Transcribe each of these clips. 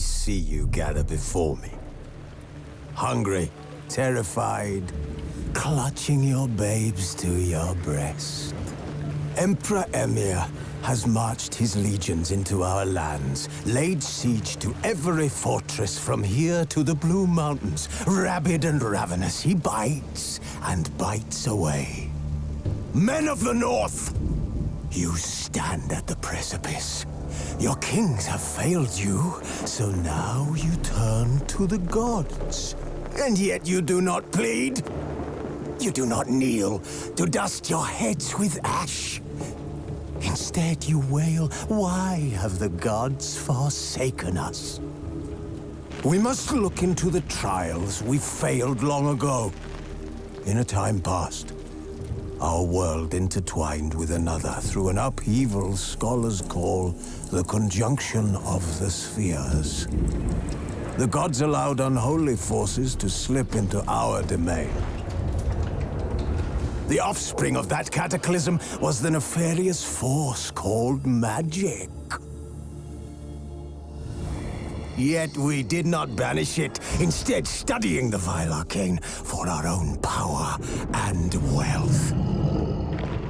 see you gather before me. Hungry, terrified, clutching your babes to your breast. Emperor Emir has marched his legions into our lands, laid siege to every fortress from here to the Blue Mountains. Rabid and ravenous, he bites and bites away. Men of the North, you stand at the precipice. Your kings have failed you, so now you turn to the gods. And yet you do not plead. You do not kneel to dust your heads with ash. Instead you wail, why have the gods forsaken us? We must look into the trials we failed long ago. In a time past, our world intertwined with another through an upheaval scholars call the conjunction of the spheres. The gods allowed unholy forces to slip into our domain. The offspring of that cataclysm was the nefarious force called magic. Yet we did not banish it, instead studying the vile arcane for our own power and wealth.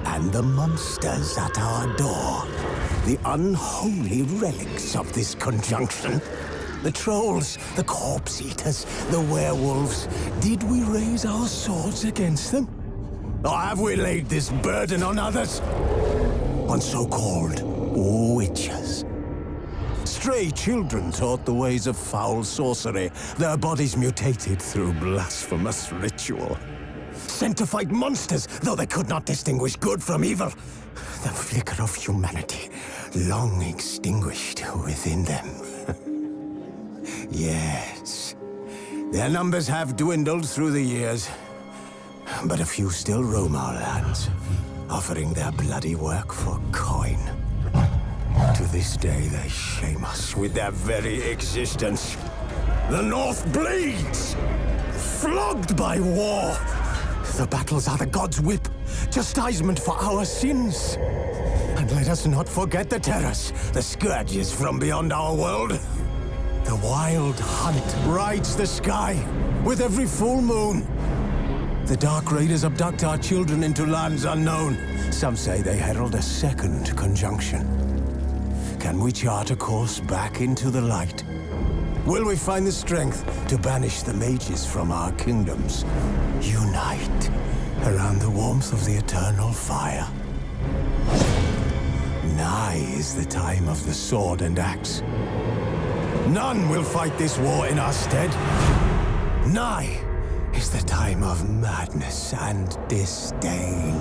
And the monsters at our door, the unholy relics of this conjunction. The trolls, the corpse eaters, the werewolves. Did we raise our swords against them? Or have we laid this burden on others? On so-called witches. Stray children taught the ways of foul sorcery, their bodies mutated through blasphemous ritual. Sent to fight monsters, though they could not distinguish good from evil. The flicker of humanity, long extinguished within them. Yes, their numbers have dwindled through the years. But a few still roam our lands, offering their bloody work for coin. To this day, they shame us with their very existence. The North bleeds, flogged by war. The battles are the gods' whip, chastisement for our sins. And let us not forget the terrors, the scourges from beyond our world. The wild hunt rides the sky with every full moon. The Dark Raiders abduct our children into lands unknown. Some say they herald a second conjunction. Can we chart a course back into the light? Will we find the strength to banish the mages from our kingdoms? Unite around the warmth of the eternal fire. Nigh is the time of the sword and axe. None will fight this war in our stead. Nigh is the time of madness and disdain.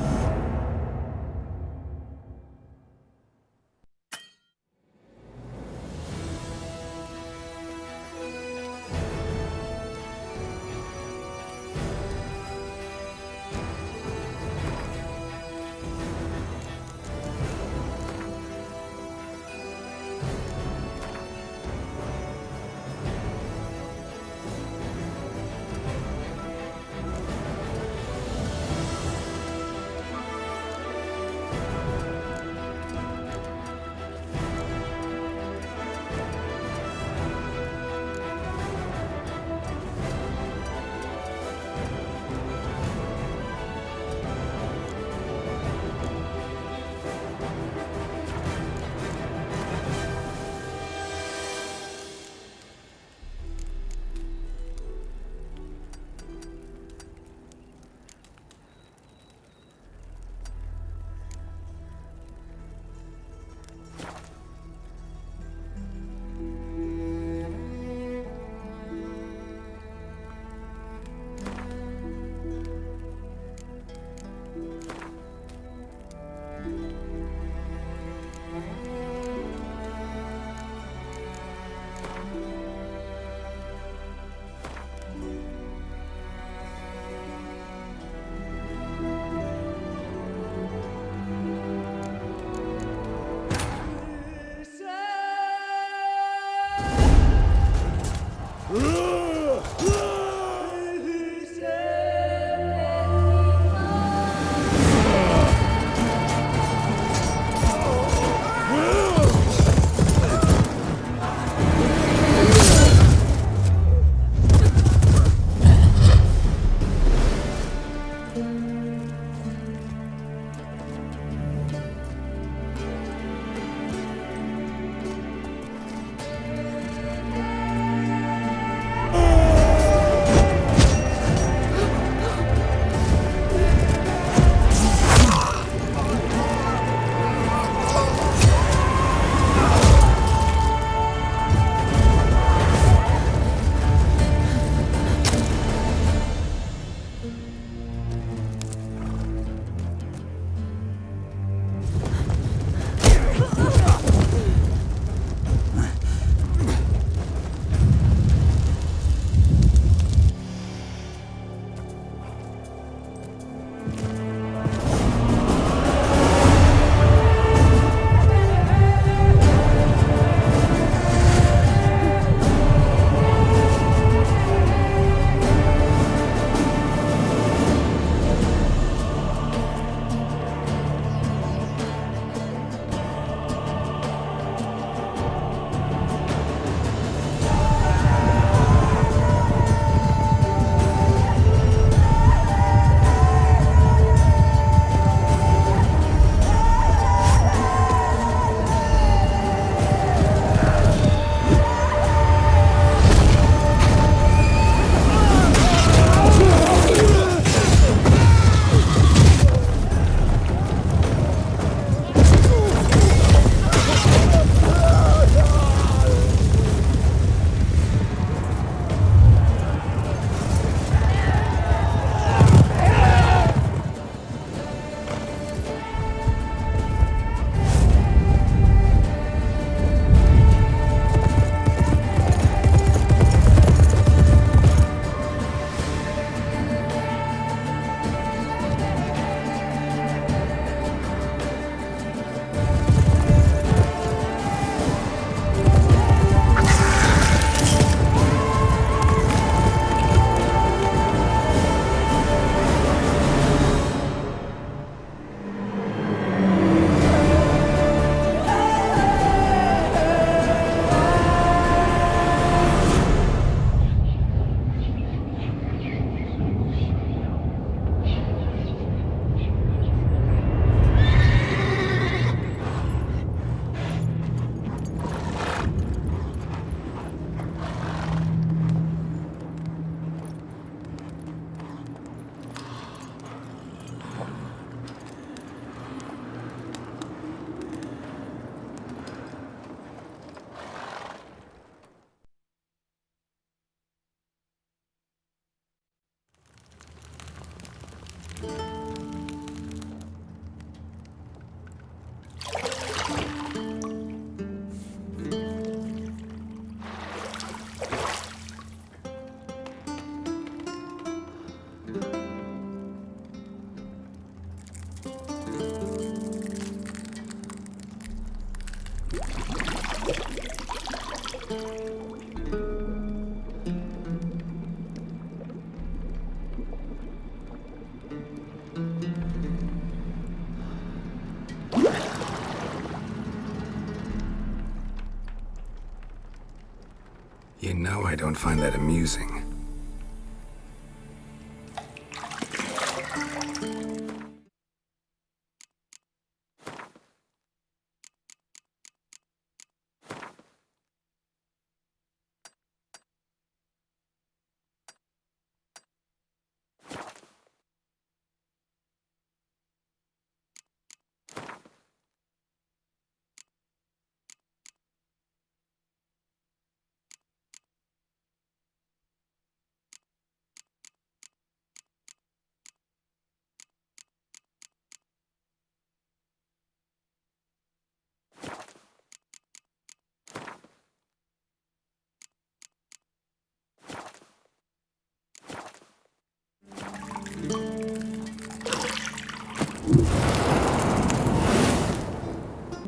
know I don't find that amusing.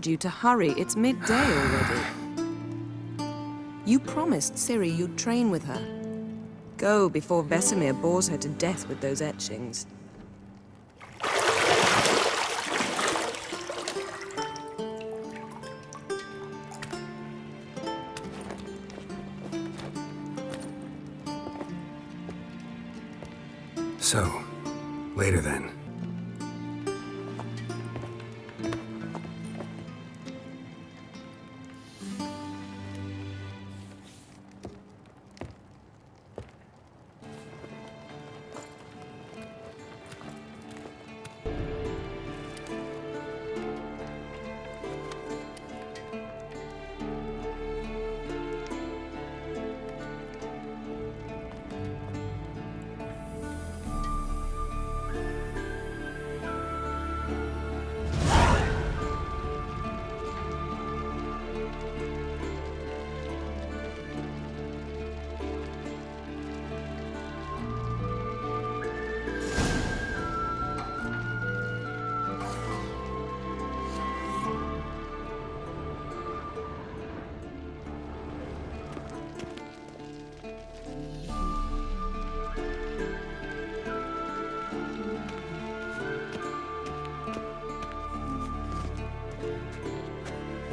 You to hurry, it's midday already. You promised Ciri you'd train with her. Go before Vesemir bores her to death with those etchings. So, later then.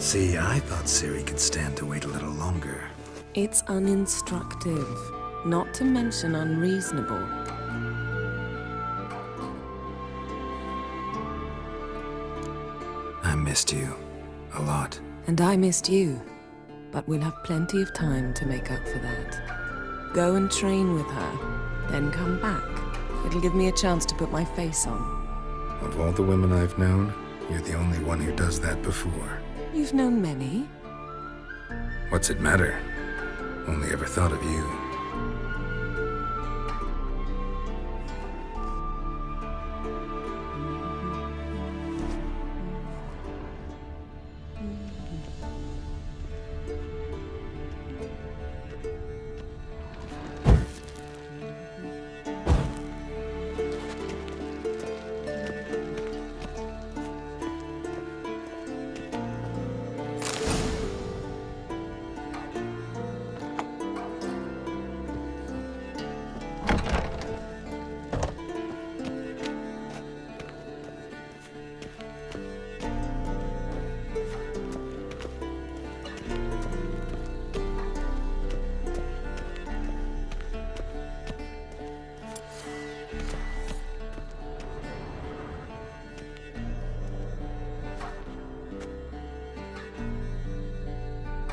See, I thought Ciri could stand to wait a little longer. It's uninstructive, not to mention unreasonable. I missed you. A lot. And I missed you. But we'll have plenty of time to make up for that. Go and train with her, then come back. It'll give me a chance to put my face on. Of all the women I've known, you're the only one who does that before. You've known many. What's it matter? Only ever thought of you.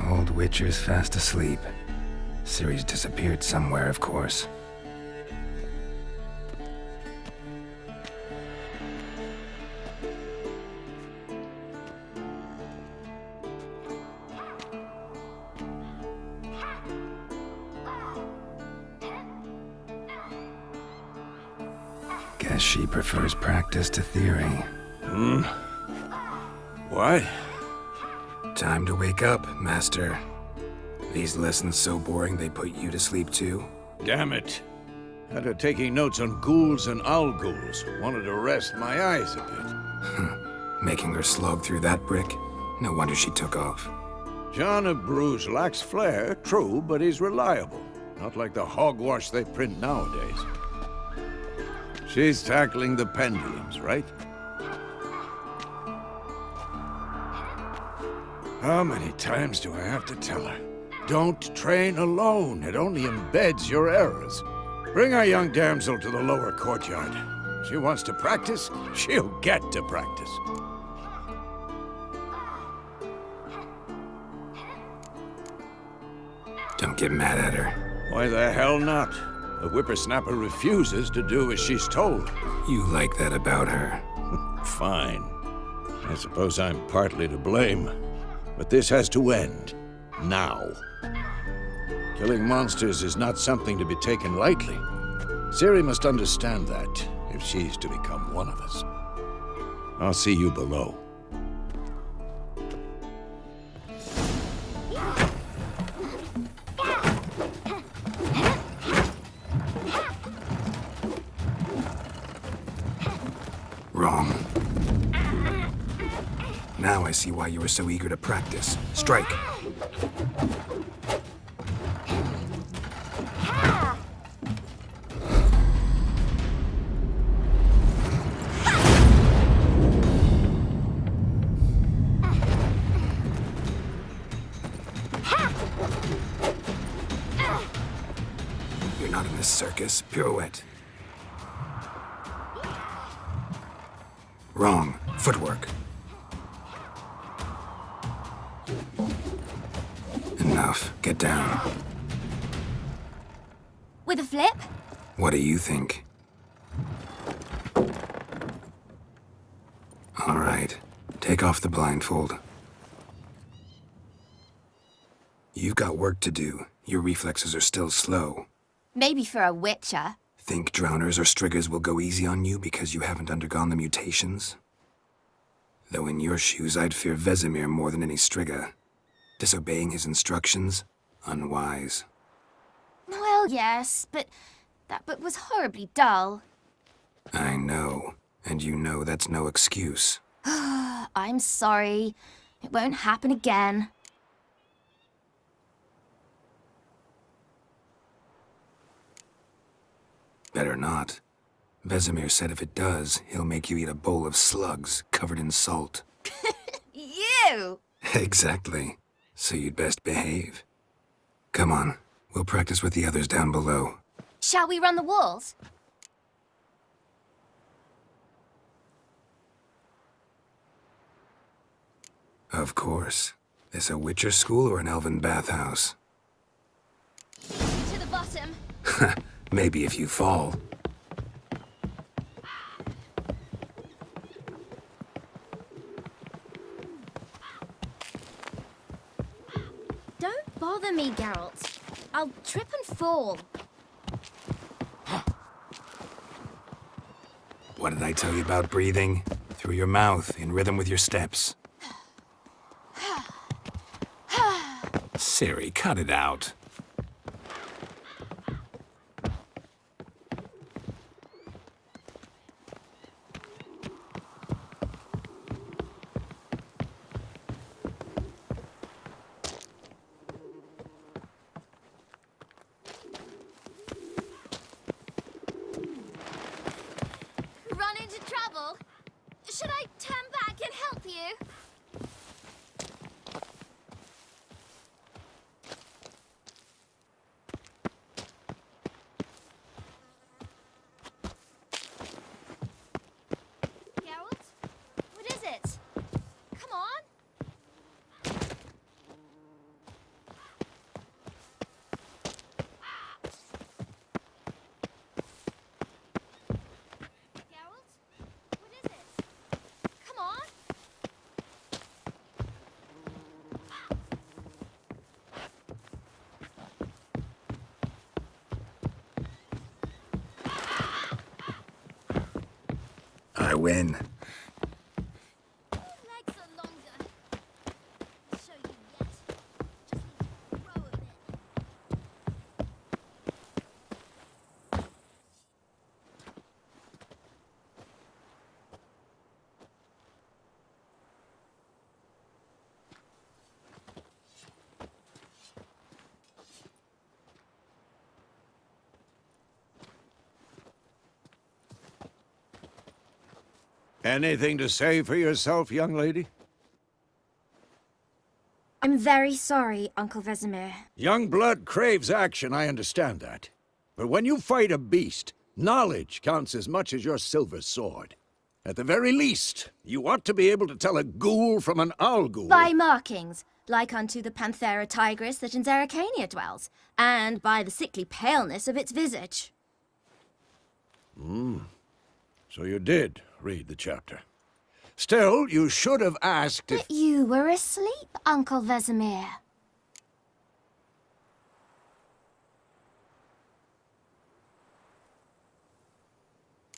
Old Witcher's fast asleep. Ciri's disappeared somewhere, of course. Guess she prefers practice to theory. What? Time to wake up, Master. These lessons so boring they put you to sleep too? Damn it. Had her taking notes on ghouls and owl ghouls. Wanted to rest my eyes a bit. Making her slog through that brick? No wonder she took off. John of Bruges lacks flair, true, but he's reliable. Not like the hogwash they print nowadays. She's tackling the pendulums, right? How many times do I have to tell her? Don't train alone. It only embeds your errors. Bring our young damsel to the lower courtyard. She wants to practice, she'll get to practice. Don't get mad at her. Why the hell not? The whippersnapper refuses to do as she's told. You like that about her. Fine. I suppose I'm partly to blame. But this has to end. Now. Killing monsters is not something to be taken lightly. Ciri must understand that, if she's to become one of us. I'll see you below. Wrong. Now I see why you were so eager to practice. Strike. You're not in this circus. Pirouette. Wrong. Footwork. Enough. Get down. With a flip? What do you think? All right. Take off the blindfold. You've got work to do. Your reflexes are still slow. Maybe for a witcher. Think drowners or striggers will go easy on you because you haven't undergone the mutations? Though in your shoes, I'd fear Vesemir more than any strigger. Disobeying his instructions? Unwise. Well, yes, but that book was horribly dull. I know. And you know that's no excuse. I'm sorry. It won't happen again. Better not. Vesemir said if it does, he'll make you eat a bowl of slugs covered in salt. You! Exactly. So you'd best behave. Come on. We'll practice with the others down below. Shall we run the walls? Of course. This a Witcher school or an elven bathhouse? To the bottom. Maybe if you fall. Don't bother me, Geralt. I'll trip and fall. What did I tell you about breathing? Through your mouth, in rhythm with your steps. Ciri, cut it out. Run into trouble? Should I turn back and help you? Geralt? What is it? Come on. Geralt? What is it? Come on. I win. Legs are longer. I'll show you yet. Just need to grow a bit. Anything to say for yourself, young lady? I'm I'm very sorry, Uncle Vesemir. Young blood craves action, I understand that. But when you fight a beast, knowledge counts as much as your silver sword. At the very least, you ought to be able to tell a ghoul from an owl ghoul. By markings, like unto the Panthera tigris that in Zeracania dwells, and by the sickly paleness of its visage. So you did read the chapter. Still, you should have asked if... But you were asleep, Uncle Vesemir.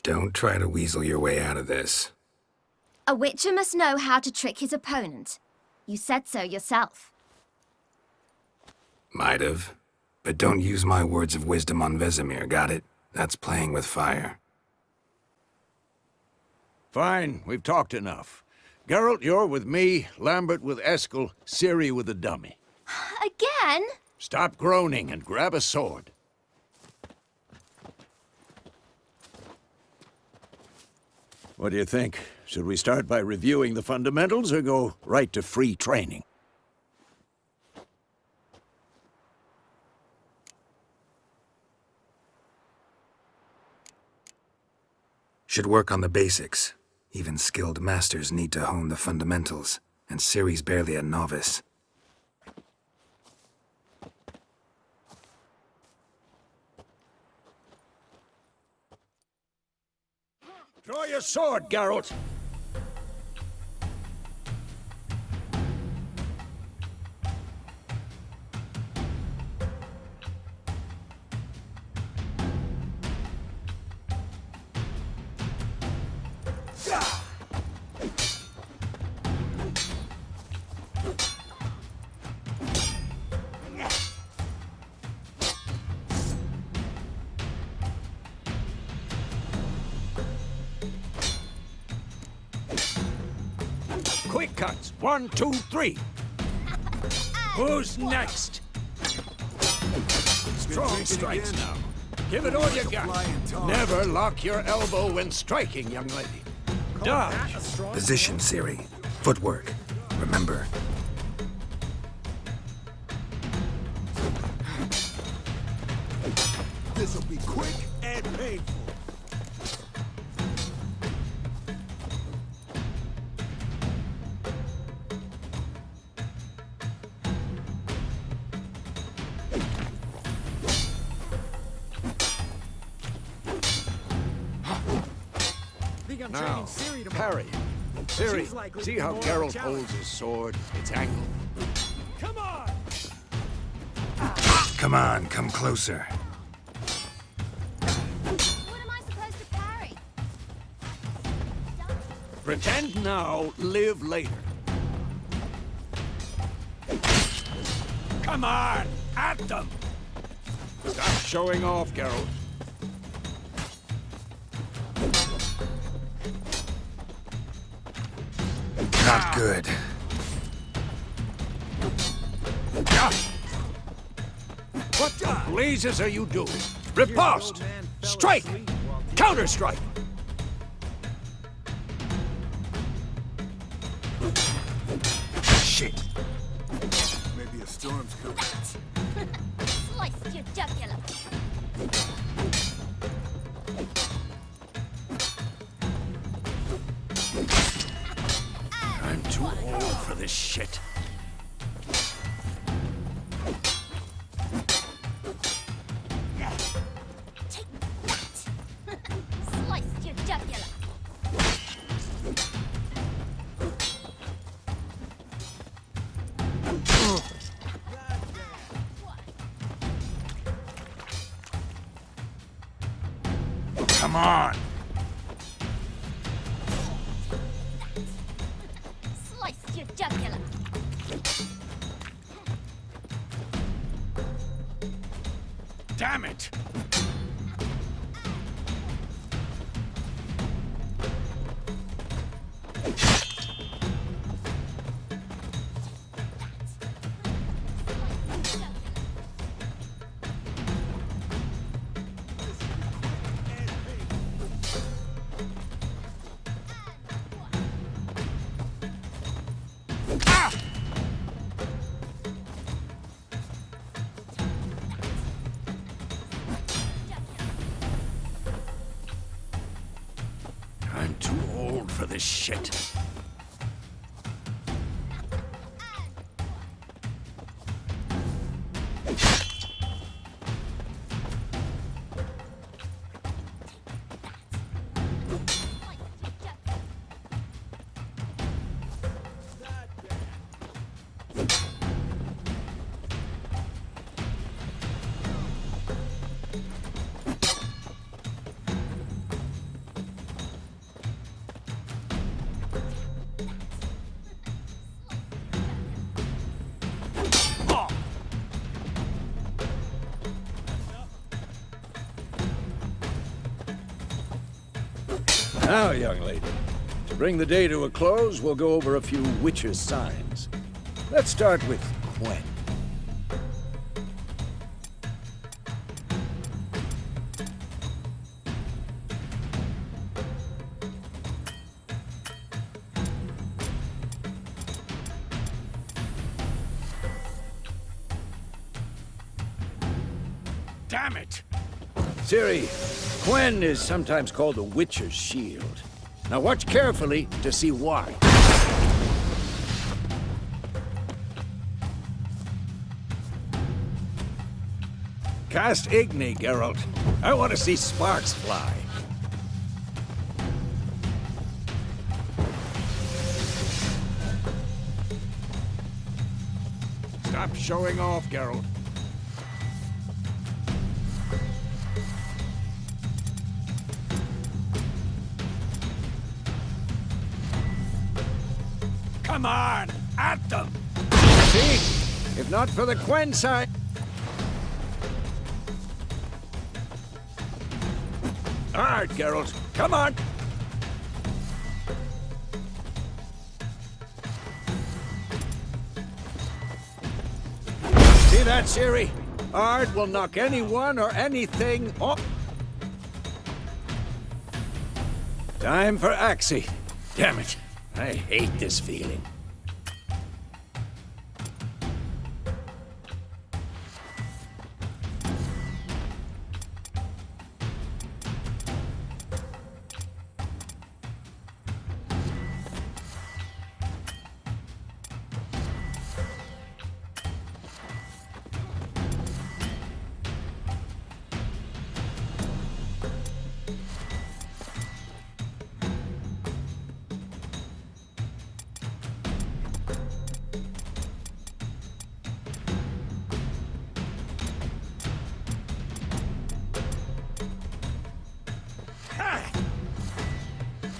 Don't try to weasel your way out of this. A witcher must know how to trick his opponent. You said so yourself. Might have. But don't use my words of wisdom on Vesemir, got it? That's playing with fire. Fine, we've talked enough. Geralt, you're with me, Lambert with Eskel, Ciri with the dummy. Again? Stop groaning and grab a sword. What do you think? Should we start by reviewing the fundamentals or go right to free training? Should work on the basics. Even skilled masters need to hone the fundamentals, and Ciri's barely a novice. Draw your sword, Geralt! Quick cuts. 1, 2, 3. Who's next? Strong strikes now. Give it all you got. Never lock your elbow when striking, young lady. Dodge. Position, Ciri. Footwork. Remember. This'll be quick and painful. Now, parry. Ciri, see how Geralt holds his sword, its angle? Come on, come closer. What am I supposed to parry? Pretend now, live later. Come on, at them! Stop showing off, Geralt. Not good. What the blazes are you doing? Riposte! Strike! Counter-strike! Shit. Maybe a storm's coming. Slice your jugular. I'm too old for this shit. Take that. Slice your jugular. Come on. Slice your jugular. Damn it! I'm too old for this shit. Now, young lady, to bring the day to a close, we'll go over a few witches' signs. Let's start with Quen. Damn it! Ciri, Quen is sometimes called the Witcher's Shield. Now watch carefully to see why. Cast Igni, Geralt. I want to see sparks fly. Stop showing off, Geralt. Come on, at them! See? If not for the Quen sign... All right, Geralt, come on! See that, Ciri? Art will knock anyone or anything off. Time for Axie. Damn it. I hate this feeling.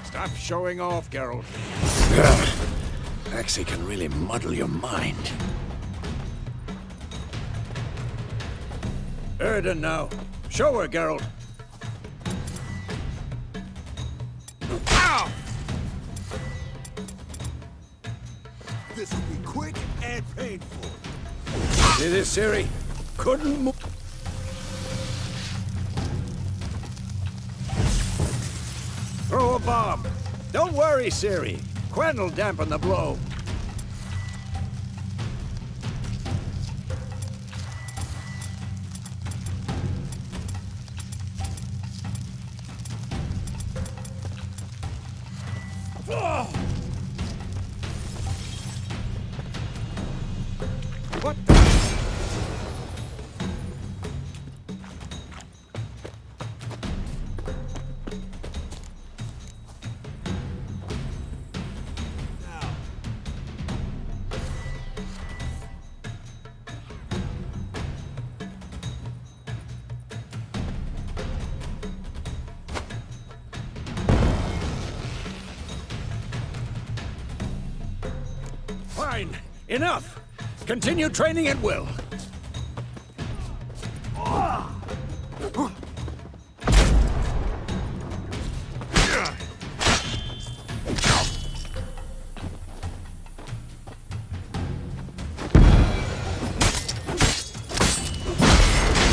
Stop showing off, Geralt. Axie can really muddle your mind. Erden now. Show her, Geralt. Ow! This will be quick and painful. See this, Ciri? Couldn't move. Throw a bomb. Don't worry, Ciri. Quen will dampen the blow. What the? Fine. Enough. Continue training at will.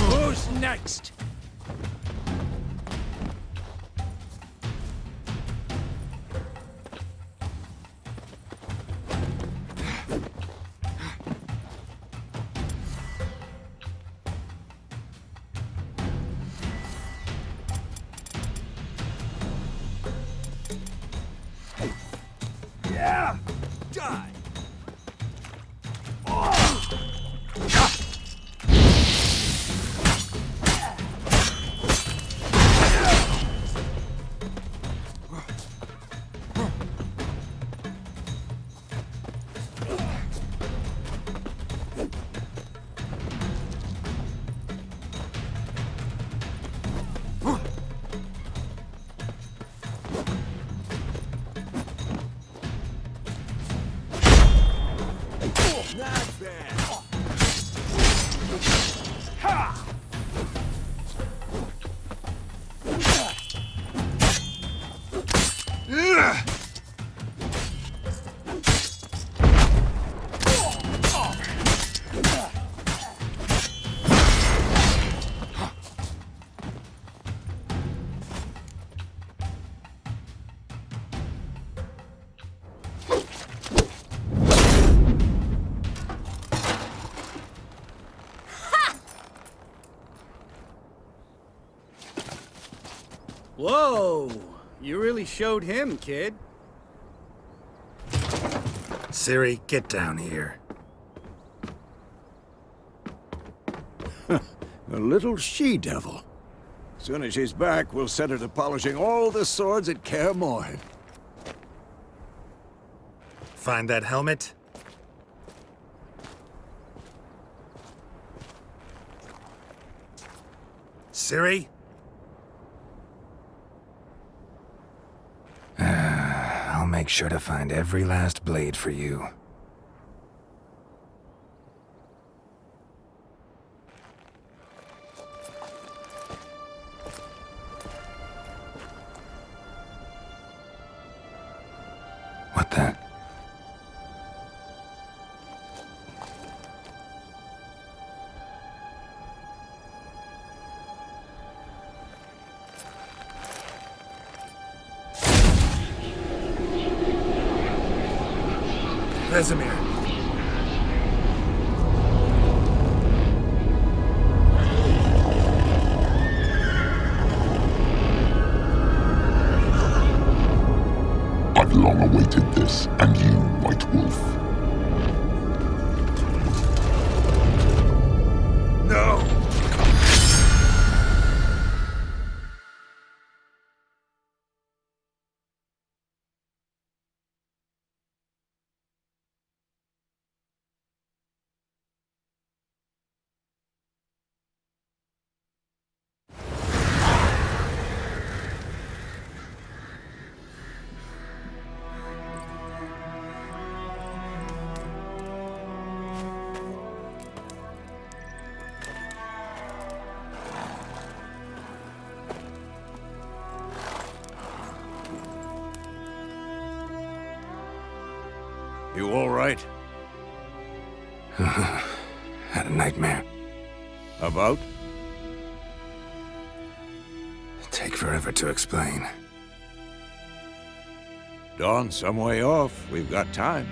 Who's next? Whoa! You really showed him, kid. Ciri, get down here. A little she-devil. Soon as she's back, we'll set her to polishing all the swords at QD. Find that helmet? Ciri? I'll make sure to find every last blade for you. What the? Vesemir. I've long awaited this, and you, White Wolf. No! You all right? Had a nightmare. About? Take forever to explain. Dawn's some way off. We've got time.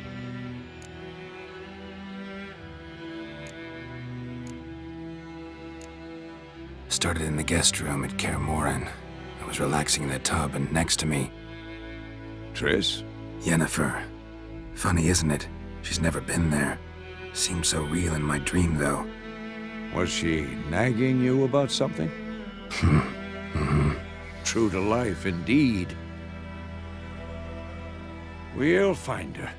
Started in the guest room at QD. I was relaxing in the tub, and next to me, Triss? Yennefer. Funny, isn't it? She's never been there. Seemed so real in my dream, though. Was she nagging you about something? True to life, indeed. We'll find her.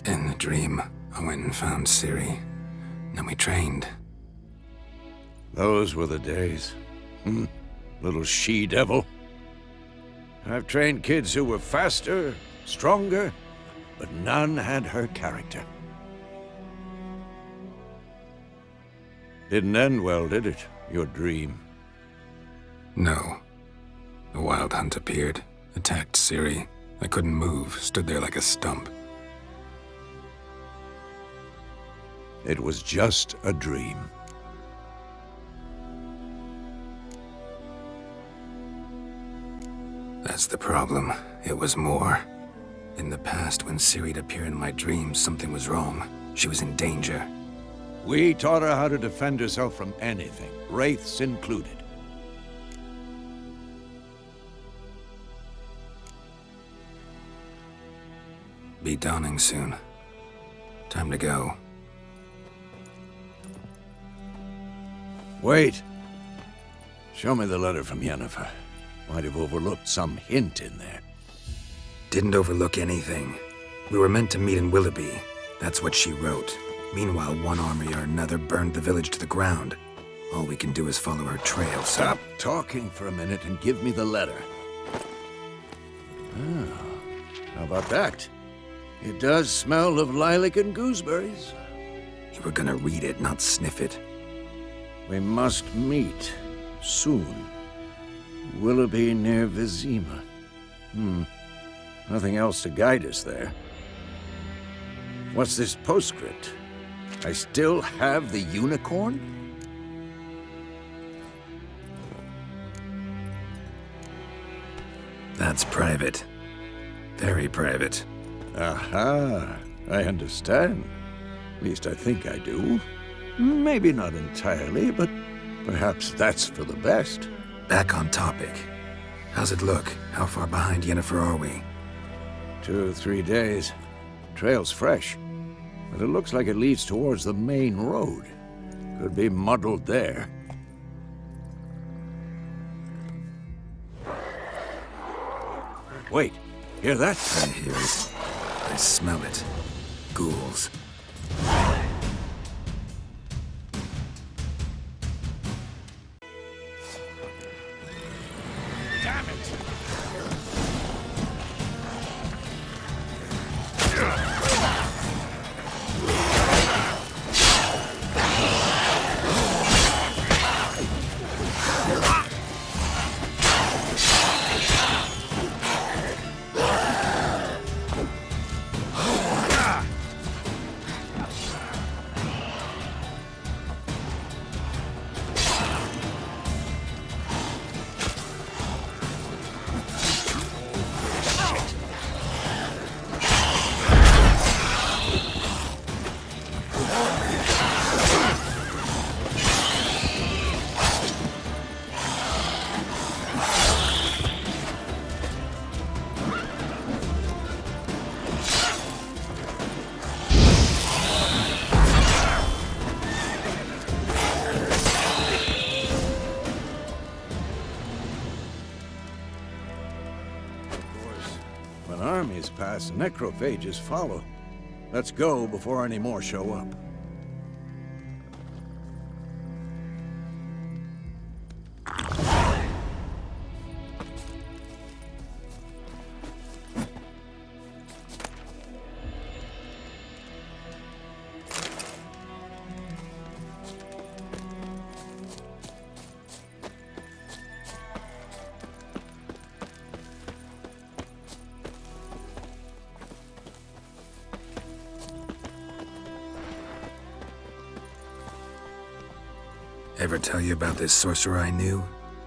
In the dream, I went and found Ciri. Then we trained. Those were the days. Little she-devil. I've trained kids who were faster, stronger, but none had her character. Didn't end well, did it? Your dream? No. The Wild Hunt appeared, attacked Ciri. I couldn't move, stood there like a stump. It was just a dream. That's the problem. It was more. In the past, when Ciri'd appear in my dreams, something was wrong. She was in danger. We taught her how to defend herself from anything, wraiths included. Be dawning soon. Time to go. Wait. Show me the letter from Yennefer. Might have overlooked some hint in there. Didn't overlook anything. We were meant to meet in Willoughby. That's what she wrote. Meanwhile, one army or another burned the village to the ground. All we can do is follow her trail, so... Stop talking for a minute and give me the letter. Ah, how about that? It does smell of lilac and gooseberries. You were gonna read it, not sniff it. We must meet soon. Willoughby near Vizima. Nothing else to guide us there. What's this postscript? I still have the unicorn? That's private. Very private. Aha, I understand. At least I think I do. Maybe not entirely, but perhaps that's for the best. Back on topic. How's it look? How far behind Yennefer are we? 2 or 3 days. Trail's fresh, but it looks like it leads towards the main road. Could be muddled there. Wait, hear that? I hear it. I smell it. Ghouls. Damn it! When armies pass, necrophages follow. Let's go before any more show up. Ever tell you about this sorcerer I knew?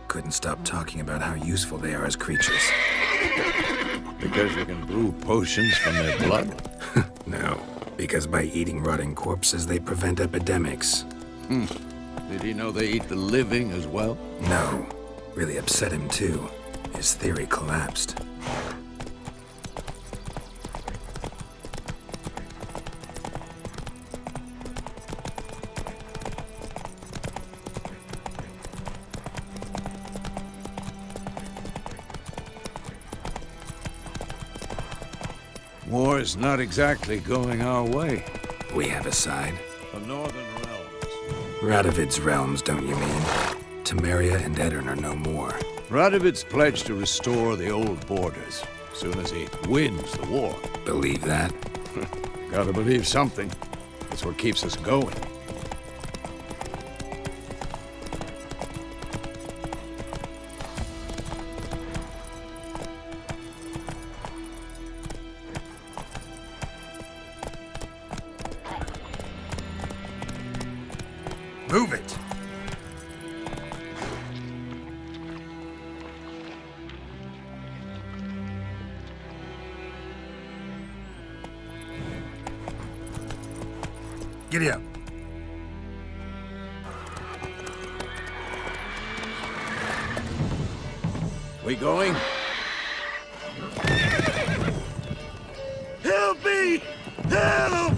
Couldn't stop talking about how useful they are as creatures. Because you can brew potions from their blood? No, because by eating rotting corpses, they prevent epidemics. Did he know they eat the living as well? No, really upset him too. His theory collapsed. War's not exactly going our way. We have a side. The Northern Realms. Radovid's realms, don't you mean? Temeria and Edirn are no more. Radovid's pledged to restore the old borders, as soon as he wins the war. Believe that? Gotta believe something. That's what keeps us going. Move it! Giddy up. We going? Help me! Help!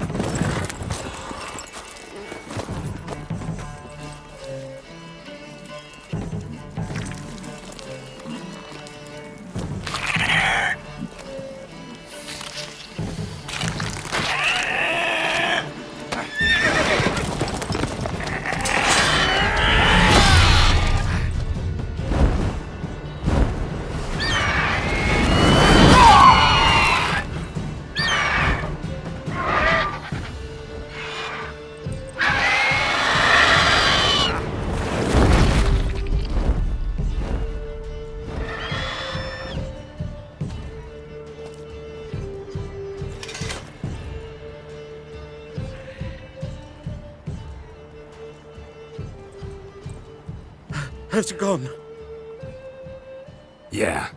Has it gone? Yeah.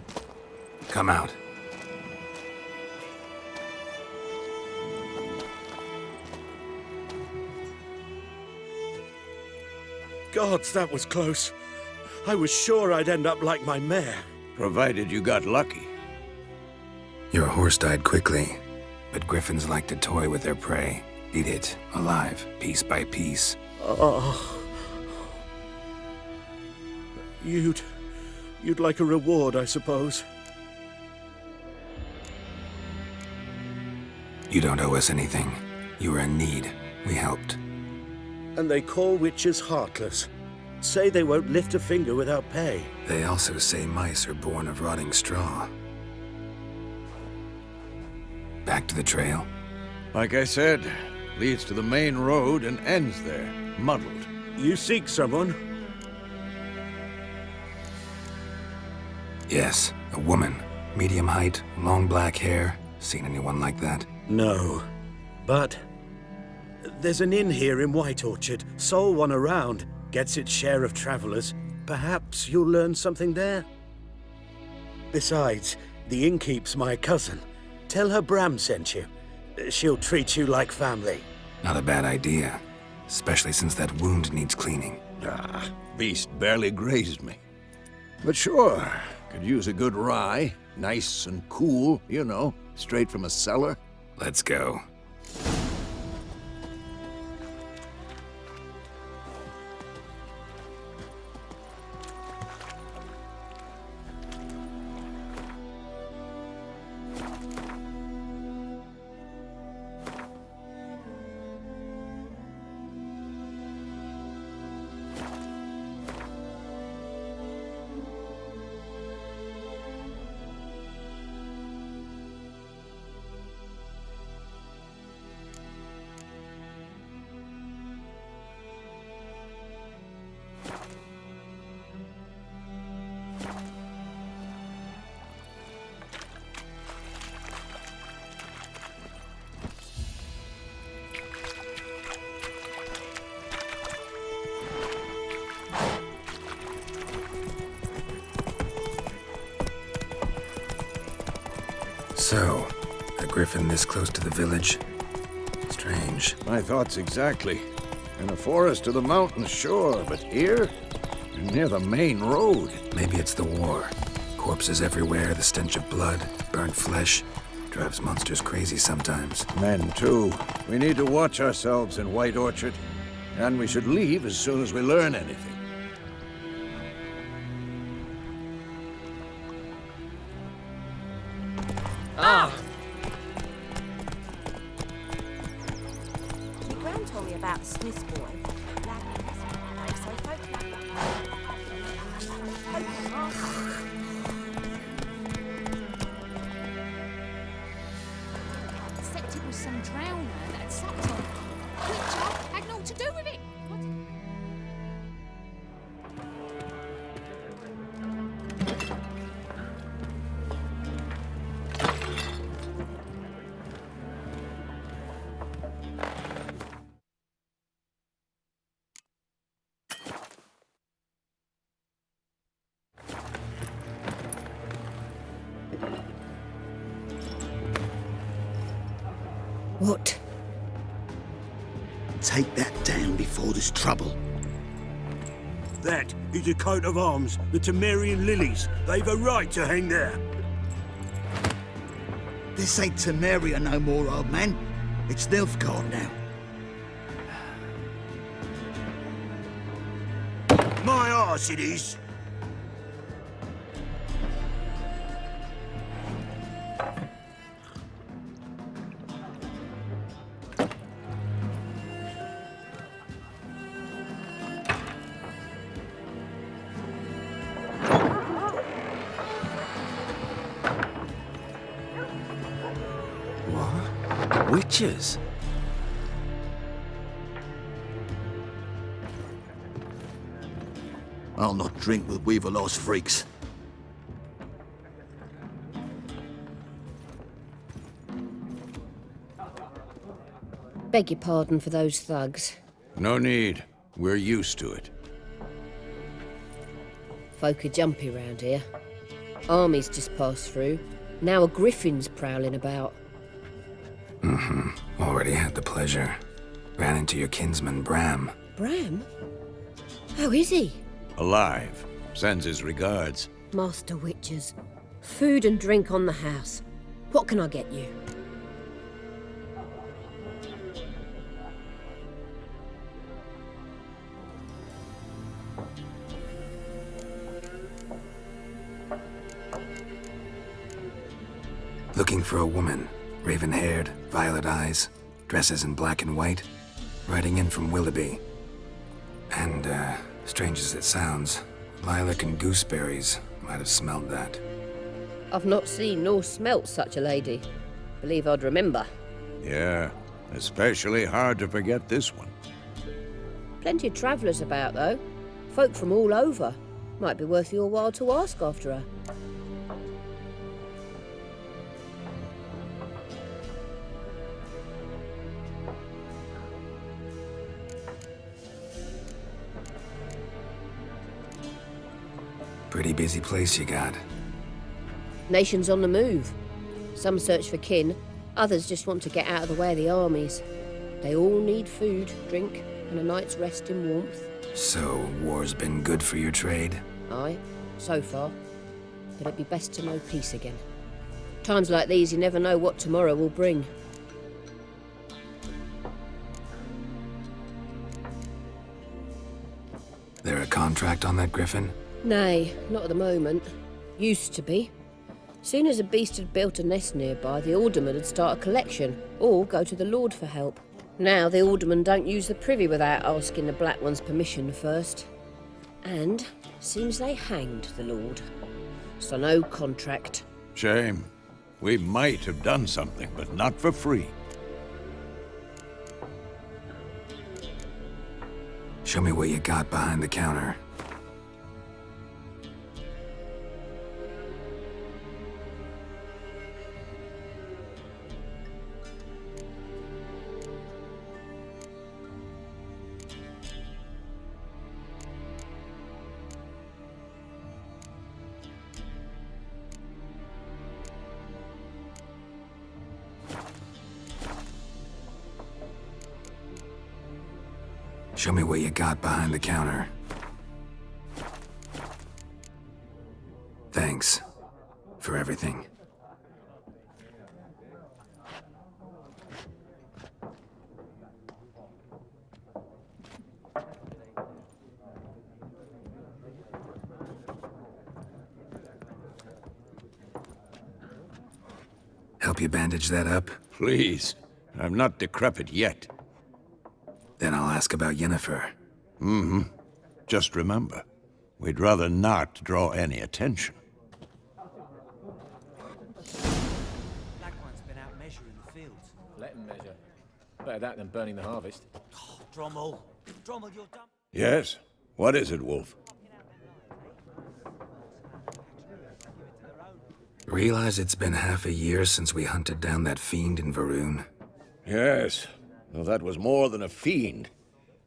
Come out. Gods, that was close. I was sure I'd end up like my mare. Provided you got lucky. Your horse died quickly, but griffins like to toy with their prey. Eat it, alive, piece by piece. Oh. You'd like a reward, I suppose. You don't owe us anything. You were in need. We helped. And they call witches heartless. Say they won't lift a finger without pay. They also say mice are born of rotting straw. Back to the trail. Like I said, leads to the main road and ends there, muddled. You seek someone? Yes, a woman. Medium height, long black hair. Seen anyone like that? No. But there's an inn here in White Orchard. Sole one around. Gets its share of travelers. Perhaps you'll learn something there? Besides, the innkeep's my cousin. Tell her Bram sent you. She'll treat you like family. Not a bad idea. Especially since that wound needs cleaning. Ah, beast barely grazed me. But sure, could use a good rye. Nice and cool, you know, straight from a cellar. Let's go. So, a griffin this close to the village? Strange. My thoughts exactly. In a forest to the mountains, sure, but here? Near the main road. Maybe it's the war. Corpses everywhere, the stench of blood, burnt flesh. Drives monsters crazy sometimes. Men, too. We need to watch ourselves in White Orchard. And we should leave as soon as we learn anything. Ah! My gran told me about the Smith's boy. Except it was some drowner that had sucked on. Witcher had naught to do with it. What? Take that down before there's trouble. That is a coat of arms, the Temerian lilies. They've a right to hang there. This ain't Temeria no more, old man. It's Nilfgaard now. My arse it is. Witches? I'll not drink with Weaverlost freaks. Beg your pardon for those thugs. No need. We're used to it. Folk are jumpy round here. Armies just passed through. Now a griffin's prowling about. Already had the pleasure. Ran into your kinsman, Bram. Bram? How is he? Alive. Sends his regards. Master Witchers. Food and drink on the house. What can I get you? Looking for a woman. Raven-haired, violet eyes, dresses in black and white. Riding in from Willoughby. And, strange as it sounds, lilac and gooseberries might have smelled that. I've not seen nor smelt such a lady. Believe I'd remember. Yeah, especially hard to forget this one. Plenty of travellers about, though. Folk from all over. Might be worth your while to ask after her. Pretty busy place you got. Nations on the move. Some search for kin, others just want to get out of the way of the armies. They all need food, drink, and a night's rest in warmth. So, war's been good for your trade? Aye, so far. But it'd be best to know peace again. Times like these, you never know what tomorrow will bring. There a contract on that griffin? Nay, not at the moment. Used to be. Soon as a beast had built a nest nearby, the alderman would start a collection, or go to the Lord for help. Now the aldermen don't use the privy without asking the Black One's permission first. And seems they hanged the Lord. So no contract. Shame. We might have done something, but not for free. Show me what you got behind the counter. Show me what you got behind the counter. Thanks for everything. Help you bandage that up? Please. I'm not decrepit yet. Then I'll ask about Yennefer. Mm-hmm. Just remember, we'd rather not draw any attention. Black One's been out measuring the fields. Let him measure. Better that than burning the harvest. Oh, Drommel, you're dumb. Yes? What is it, Wolf? Realize it's been half a year since we hunted down that fiend in Varun? Yes. Well, that was more than a fiend.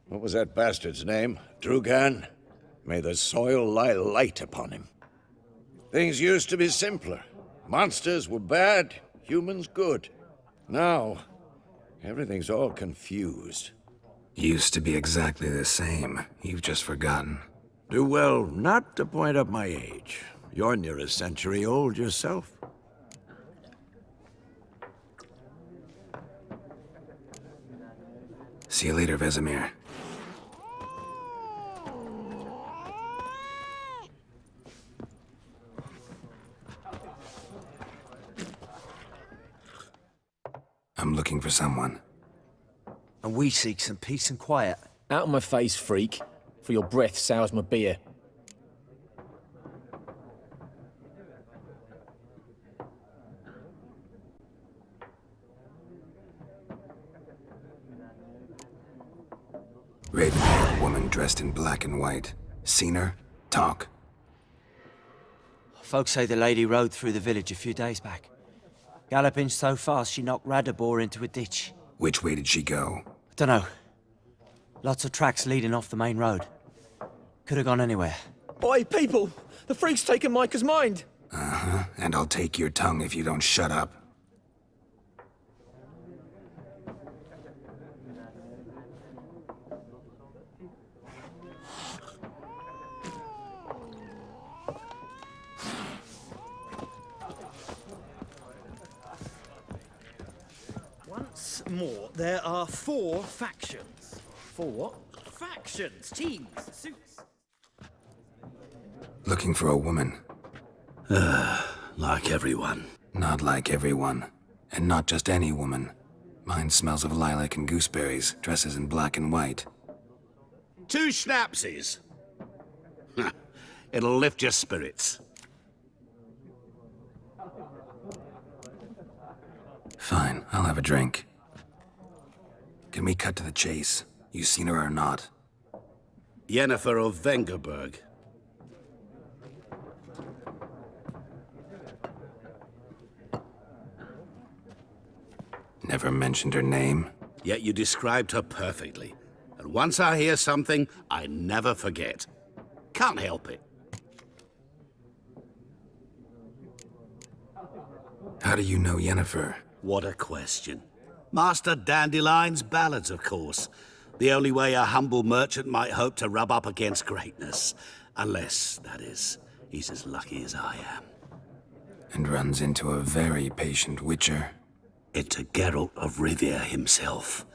What was that bastard's name? Drugan? May the soil lie light upon him. Things used to be simpler. Monsters were bad, humans good. Now, everything's all confused. Used to be exactly the same. You've just forgotten. Do well not to point up my age. You're near a century old yourself. See you later, Vesemir. I'm looking for someone. And we seek some peace and quiet. Out of my face, freak. For your breath sours my beer. Raven-haired woman dressed in black and white. Seen her? Talk. Folks say the lady rode through the village a few days back. Galloping so fast she knocked Radabor into a ditch. Which way did she go? Dunno. Lots of tracks leading off the main road. Could have gone anywhere. Oi, people! The freak's taken Micah's mind! Uh-huh. And I'll take your tongue if you don't shut up. more, there are 4 factions. 4 what? Factions, teams, suits. Looking for a woman. Like everyone. Not like everyone. And not just any woman. Mine smells of lilac and gooseberries, dresses in black and white. 2 schnapsies. It'll lift your spirits. Fine, I'll have a drink. Can we cut to the chase? You seen her or not? Yennefer of Vengerberg. Never mentioned her name? Yet you described her perfectly. And once I hear something, I never forget. Can't help it. How do you know Yennefer? What a question. Master Dandelion's ballads, of course. The only way a humble merchant might hope to rub up against greatness. Unless, that is, he's as lucky as I am. And runs into a very patient witcher. Into Geralt of Rivia himself.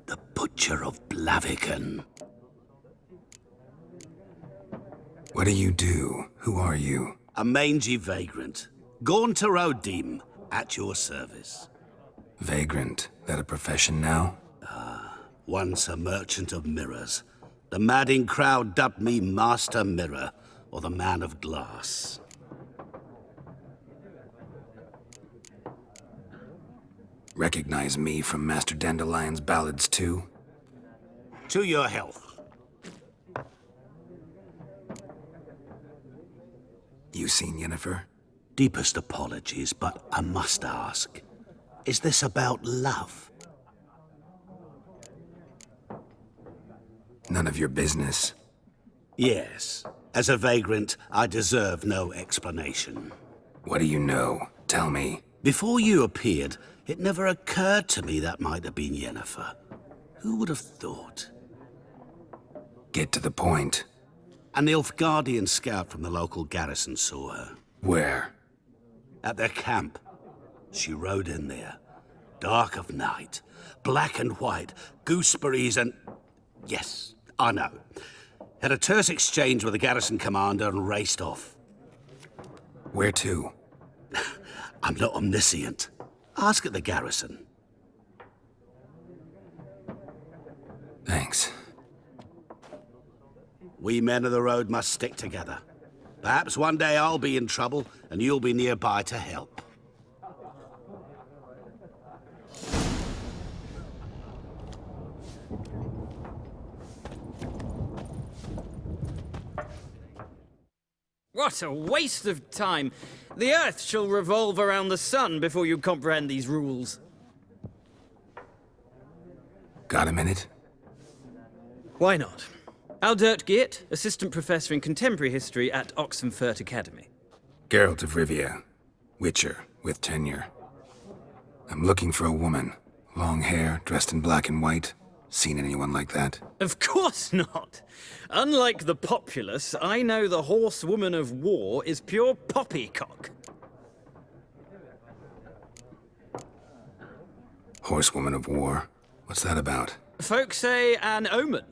The Butcher of Blaviken. What do you do? Who are you? A mangy vagrant. Gaunter O'Dim, at your service. Vagrant? That a profession now? Once a merchant of mirrors. The madding crowd dubbed me Master Mirror, or the Man of Glass. Recognize me from Master Dandelion's ballads too? To your health. You seen Yennefer? Deepest apologies, but I must ask. Is this about love? None of your business. Yes. As a vagrant, I deserve no explanation. What do you know? Tell me. Before you appeared, it never occurred to me that might have been Yennefer. Who would have thought? Get to the point. A Nilfgaardian scout from the local garrison saw her. Where? At their camp. She rode in there. Dark of night. Black and white. Gooseberries and... Yes, I know. Had a terse exchange with the garrison commander and raced off. Where to? I'm not omniscient. Ask at the garrison. Thanks. We men of the road must stick together. Perhaps one day I'll be in trouble and you'll be nearby to help. What a waste of time! The Earth shall revolve around the sun before you comprehend these rules. Got a minute? Why not? Aldert Geert, Assistant Professor in Contemporary History at Oxenfurt Academy. Geralt of Rivia. Witcher, with tenure. I'm looking for a woman. Long hair, dressed in black and white. Seen anyone like that? Of course not! Unlike the populace, I know the horsewoman of war is pure poppycock. Horsewoman of war? What's that about? Folk say an omen.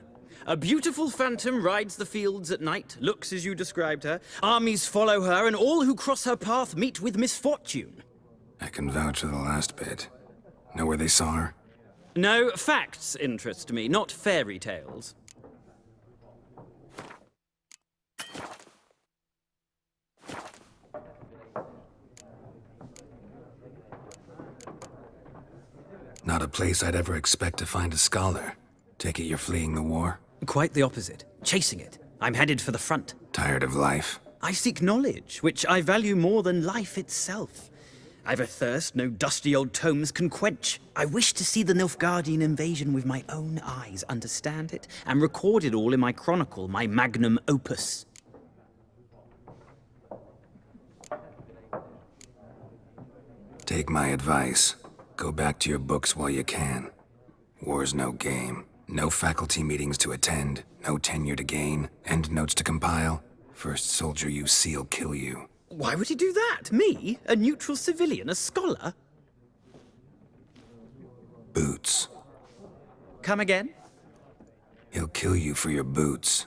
A beautiful phantom rides the fields at night, looks as you described her. Armies follow her, and all who cross her path meet with misfortune. I can vouch for the last bit. Know where they saw her? No, facts interest me, not fairy tales. Not a place I'd ever expect to find a scholar. Take it you're fleeing the war? Quite the opposite. Chasing it. I'm headed for the front. Tired of life? I seek knowledge, which I value more than life itself. I've a thirst no dusty old tomes can quench. I wish to see the Nilfgaardian invasion with my own eyes, understand it, and record it all in my chronicle, my magnum opus. Take my advice. Go back to your books while you can. War's no game. No faculty meetings to attend, no tenure to gain, end notes to compile. First soldier you see'll kill you. Why would he do that? Me? A neutral civilian? A scholar? Boots. Come again? He'll kill you for your boots.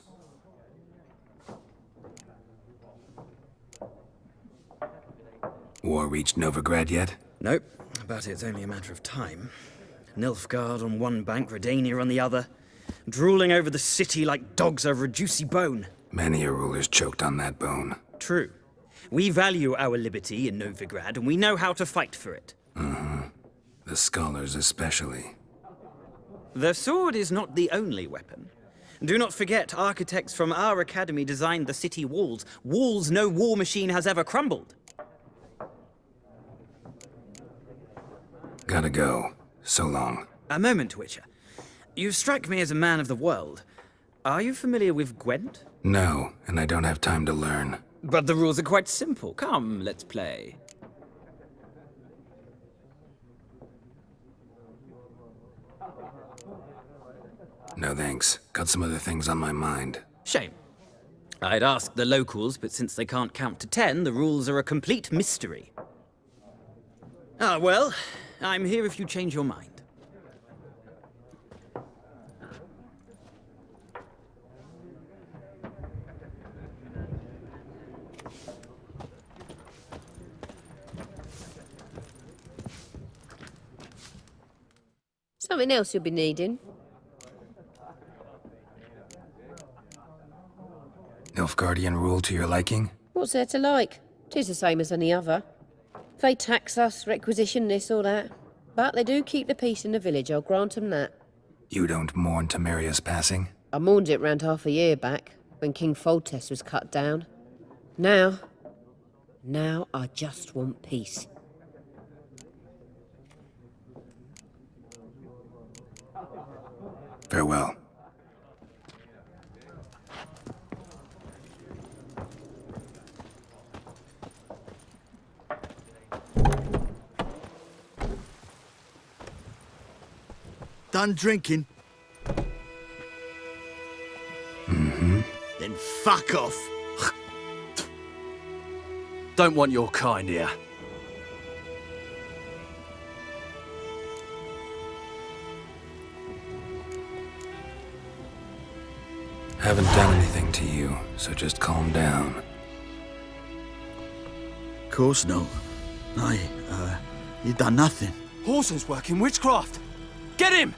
War reached Novigrad yet? Nope, but it's only a matter of time. Nilfgaard on one bank, Redania on the other, drooling over the city like dogs over a juicy bone. Many a ruler's choked on that bone. True. We value our liberty in Novigrad, and we know how to fight for it. The scholars especially. The sword is not the only weapon. Do not forget, architects from our academy designed the city walls. Walls no war machine has ever crumbled. Gotta go. So long. A moment, Witcher. You strike me as a man of the world. Are you familiar with Gwent? No, and I don't have time to learn. But the rules are quite simple. Come, let's play. No thanks. Got some other things on my mind. Shame. I'd ask the locals, but since they can't count to 10, the rules are a complete mystery. Ah, well, I'm here if you change your mind. Something else you'll be needing. Nilfgaardian rule to your liking? What's there to like? 'Tis the same as any other. They tax us, requisition this or that. But they do keep the peace in the village, I'll grant 'em that. You don't mourn Temeria's passing? I mourned it round half a year back, when King Foltest was cut down. Now I just want peace. Farewell. Done drinking? Then fuck off. Don't want your kind here. Haven't done anything to you, so just calm down. Course not. No, you done nothing. Horson's working witchcraft. Get him!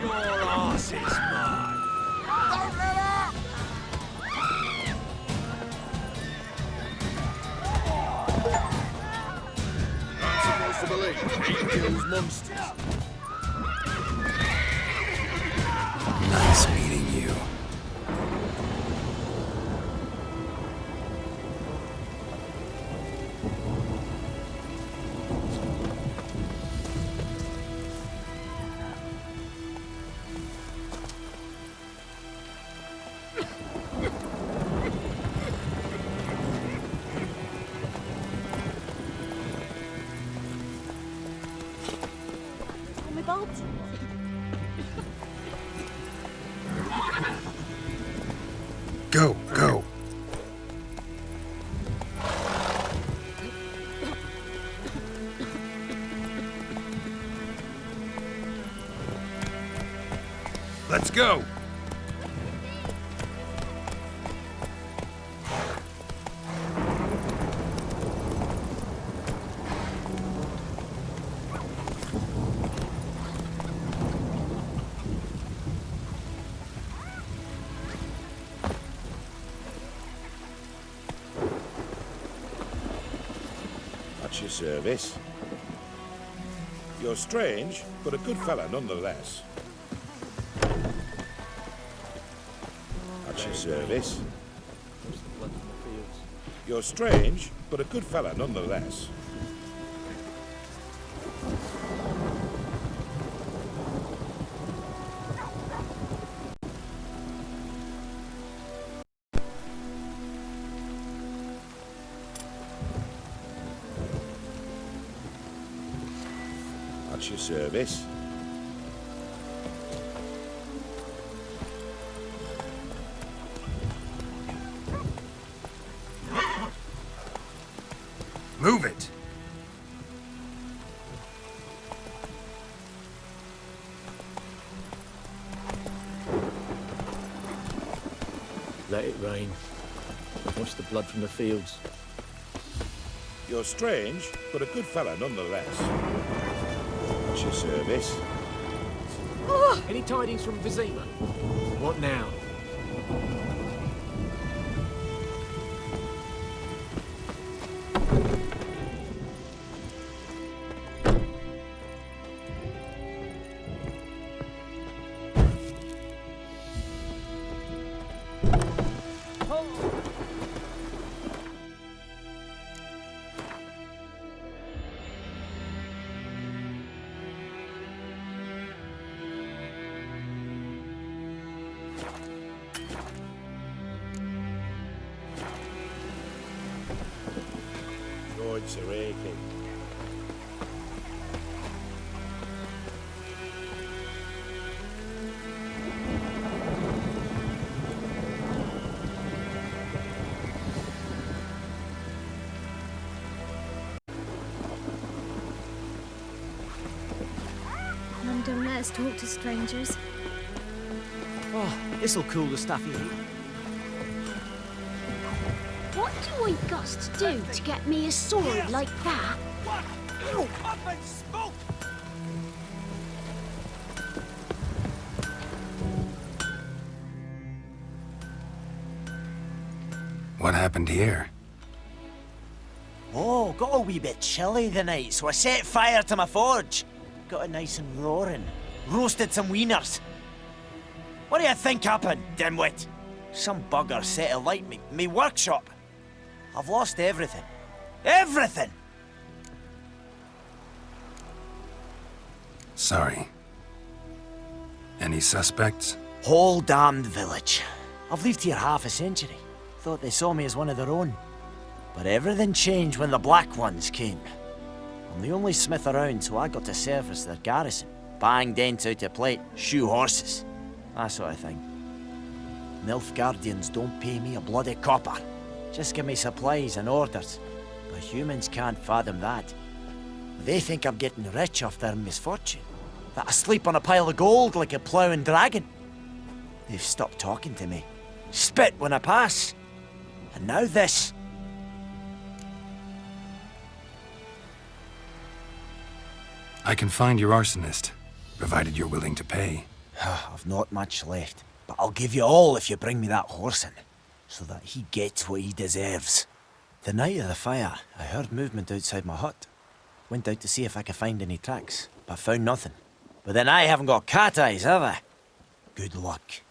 Your ass is mine. Don't let up! I'm supposed to believe he kills monsters. Nice meeting you. Go, go. Let's go! At your service. You're strange, but a good fella nonetheless. At your service. You're strange, but a good fella nonetheless. At your service. Move it! Let it rain. Wash the blood from the fields. You're strange, but a good fella nonetheless. What's your service? Any tidings from Vizima? What now? Joints are aching. Mum don't let us talk to strangers. Oh, this'll cool the stuffy heat. What do I got to do to get me a sword like that? Ew, up and smoke! What happened here? Oh, got a wee bit chilly the night, so I set fire to my forge. Got it nice and roaring. Roasted some wieners. What do you think happened, dimwit? Some bugger set alight me workshop. I've lost everything. Everything! Sorry. Any suspects? Whole damned village. I've lived here half a century. Thought they saw me as one of their own. But everything changed when the Black Ones came. I'm the only smith around, so I got to service their garrison. Bang dents out of plate, shoe horses. That sort of thing. Nilfgaardians don't pay me a bloody copper. Just give me supplies and orders. But humans can't fathom that. They think I'm getting rich off their misfortune. That I sleep on a pile of gold like a ploughing dragon. They've stopped talking to me. Spit when I pass. And now this. I can find your arsonist, provided you're willing to pay. I've not much left, but I'll give you all if you bring me that horse in, so that he gets what he deserves. The night of the fire, I heard movement outside my hut. Went out to see if I could find any tracks, but found nothing. But then I haven't got cat eyes, have I? Good luck.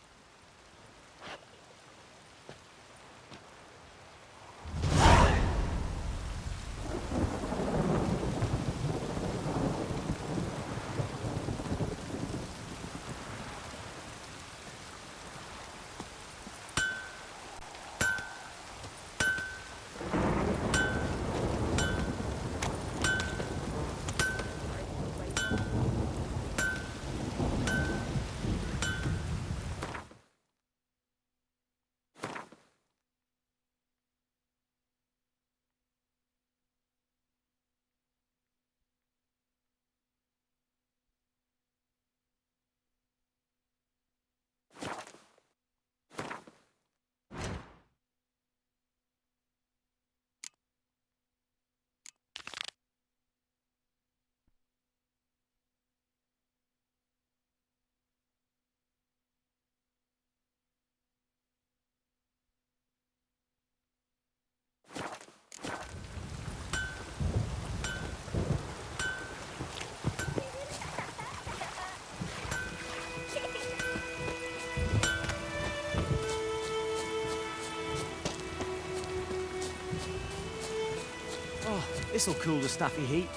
This'll cool the stuffy heat.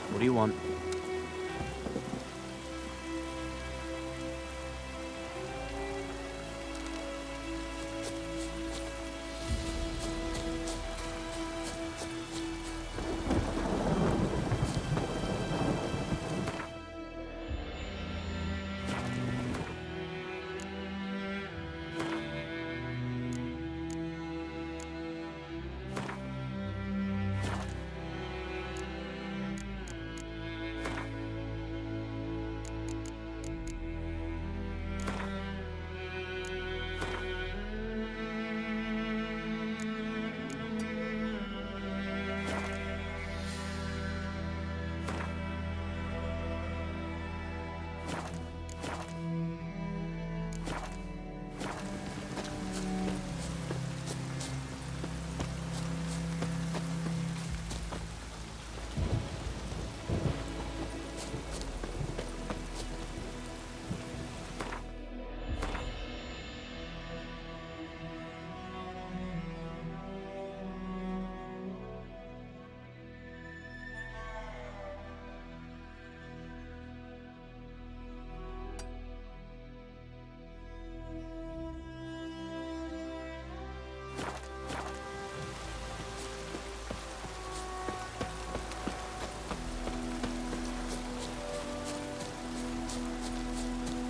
What do you want?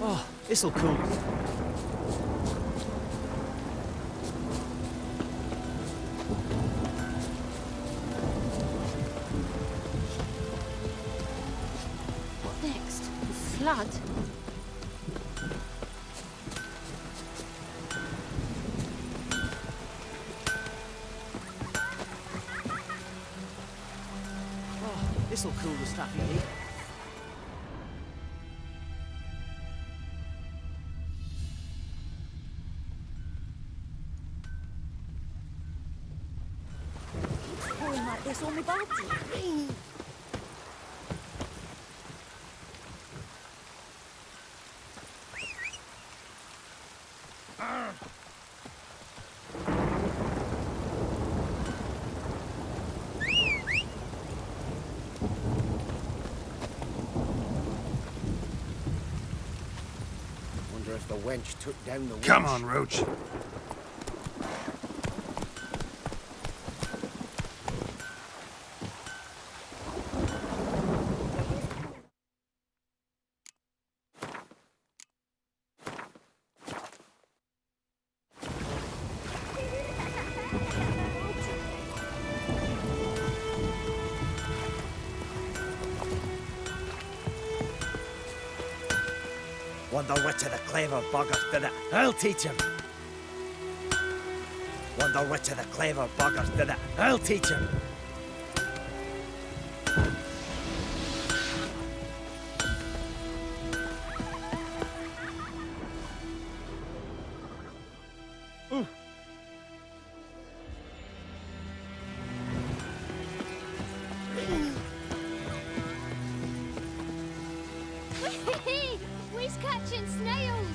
Oh, this'll cool. What next? Flood? Oh, this'll cool the stuff you need. Pouring like this on my body. Wonder if the wench took down the witch. Come on, Roach. Wonder which of the clever buggers did it. I'll teach him. Wonder which of the clever buggers did it. I'll teach him. We's catching snails.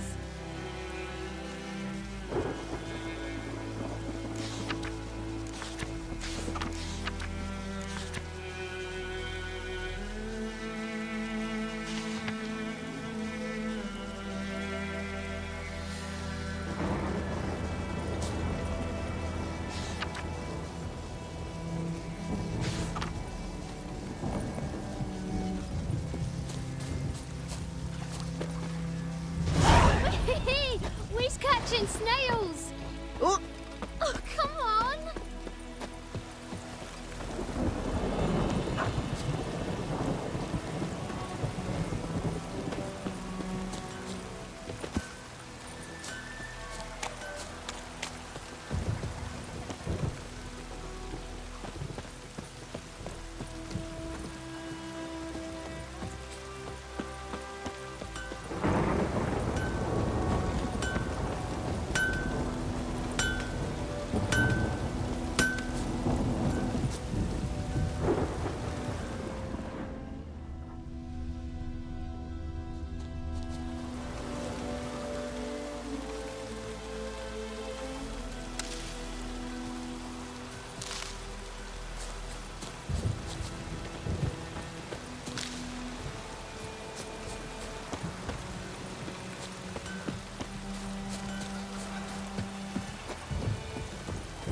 We's catching snails. Oh, come on.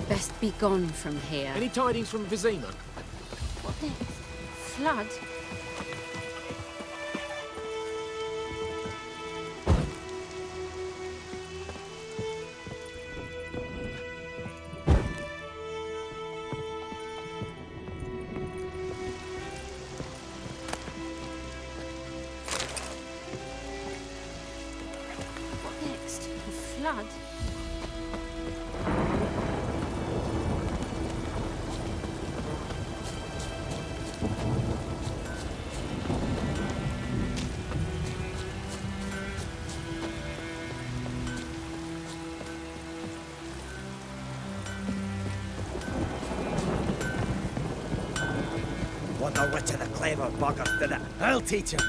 Best be gone from here. Any tidings from Vizima? What next? Flood? What next? Flood? Wonder which of the clever buggers did it. I'll teach him.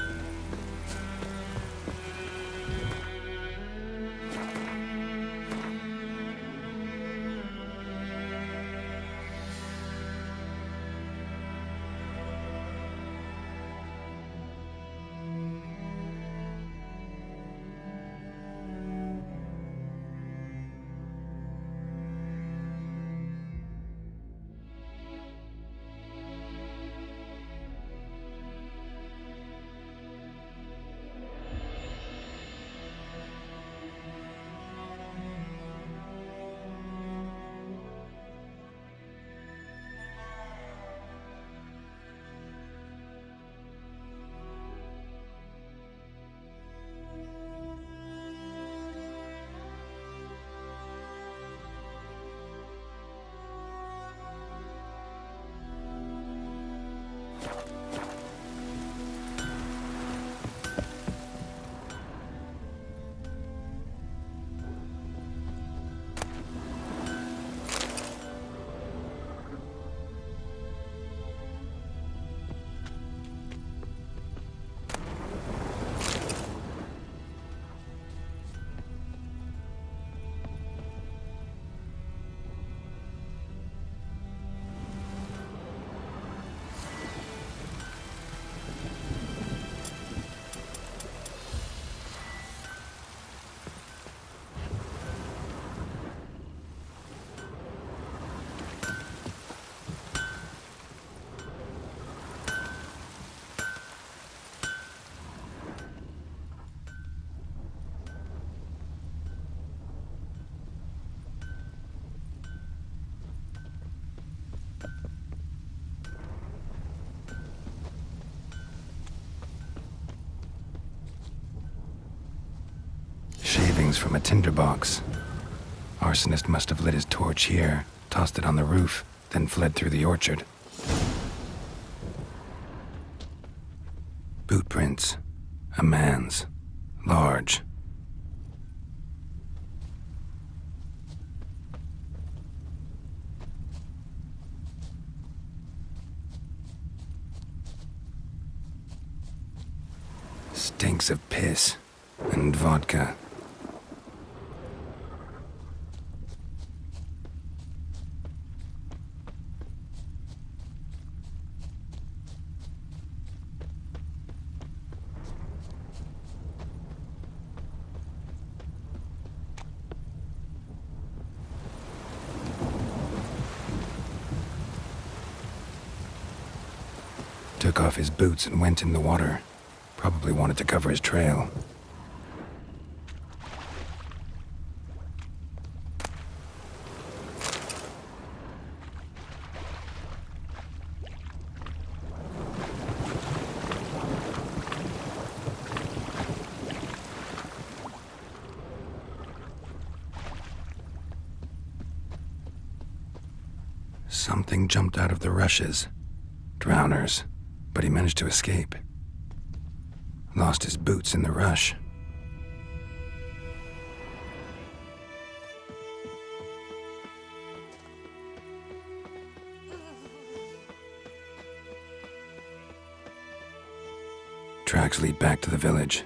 rings from a tinderbox. Arsonist must have lit his torch here, tossed it on the roof, then fled through the orchard. Boot prints. A man's. Large. Stinks of piss and vodka. Took off his boots and went in the water. Probably wanted to cover his trail. Something jumped out of the rushes. Drowners. But he managed to escape. Lost his boots in the rush. Tracks lead back to the village.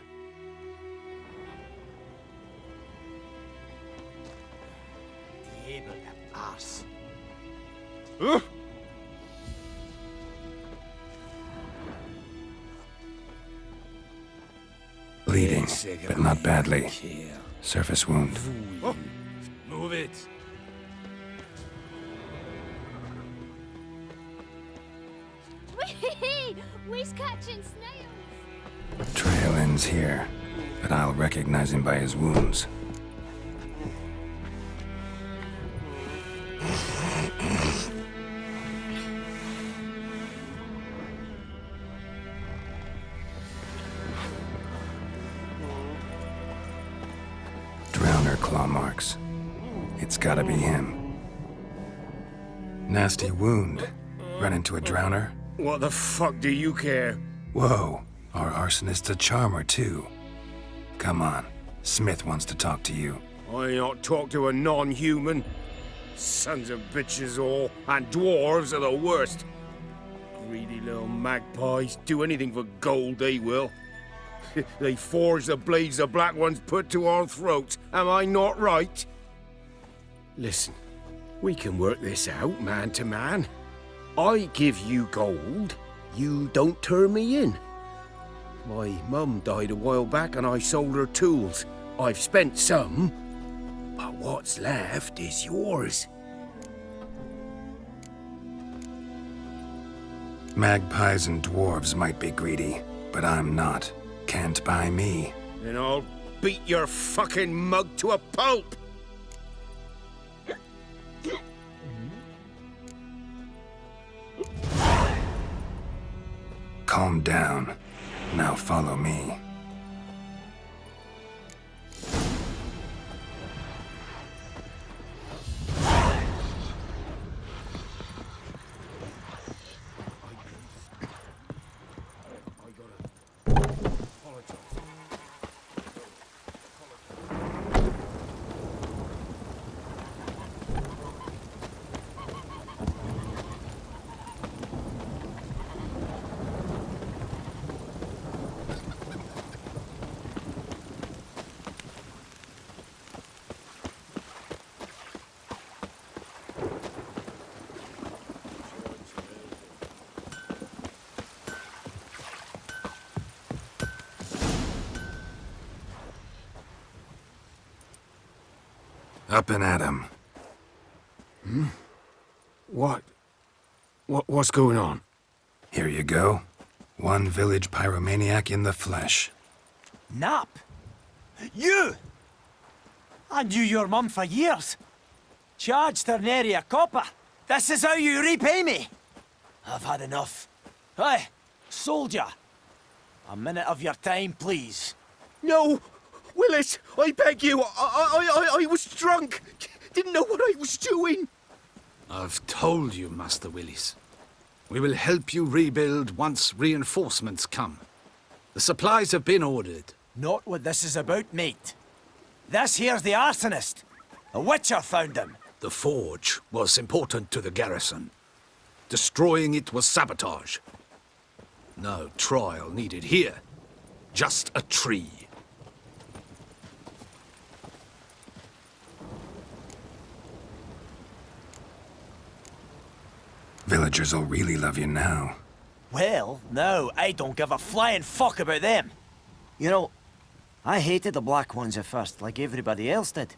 Bleeding, but not badly. Surface wound. Oh, move it. We's catching snails. Trail ends here, but I'll recognize him by his wounds. Claw marks. It's gotta be him. Nasty wound. Run into a drowner? What the fuck do you care? Whoa, our arsonist's a charmer too. Come on, Smith wants to talk to you. I not talk to a non-human. Sons of bitches all, and dwarves are the worst. Greedy little magpies, do anything for gold, they will. They forge the blades the black ones put to our throats. Am I not right? Listen, we can work this out man to man. I give you gold, you don't turn me in. My mum died a while back and I sold her tools. I've spent some, but what's left is yours. Magpies and dwarves might be greedy, but I'm not. Can't buy me. Then I'll beat your fucking mug to a pulp! Calm down. Now follow me. Up and at 'em. What's going on? Here you go. One village pyromaniac in the flesh. Nap? You? I knew your mum for years. Charged her nary a copper. This is how you repay me. I've had enough. Hey, soldier. A minute of your time, please. No! Willis, I beg you, I was drunk. Didn't know what I was doing. I've told you, Master Willis. We will help you rebuild once reinforcements come. The supplies have been ordered. Not what this is about, mate. This here's the arsonist. A witcher found him. The forge was important to the garrison. Destroying it was sabotage. No trial needed here. Just a tree. Villagers will really love you now. Well, no, I don't give a flying fuck about them. You know, I hated the Black Ones at first, like everybody else did.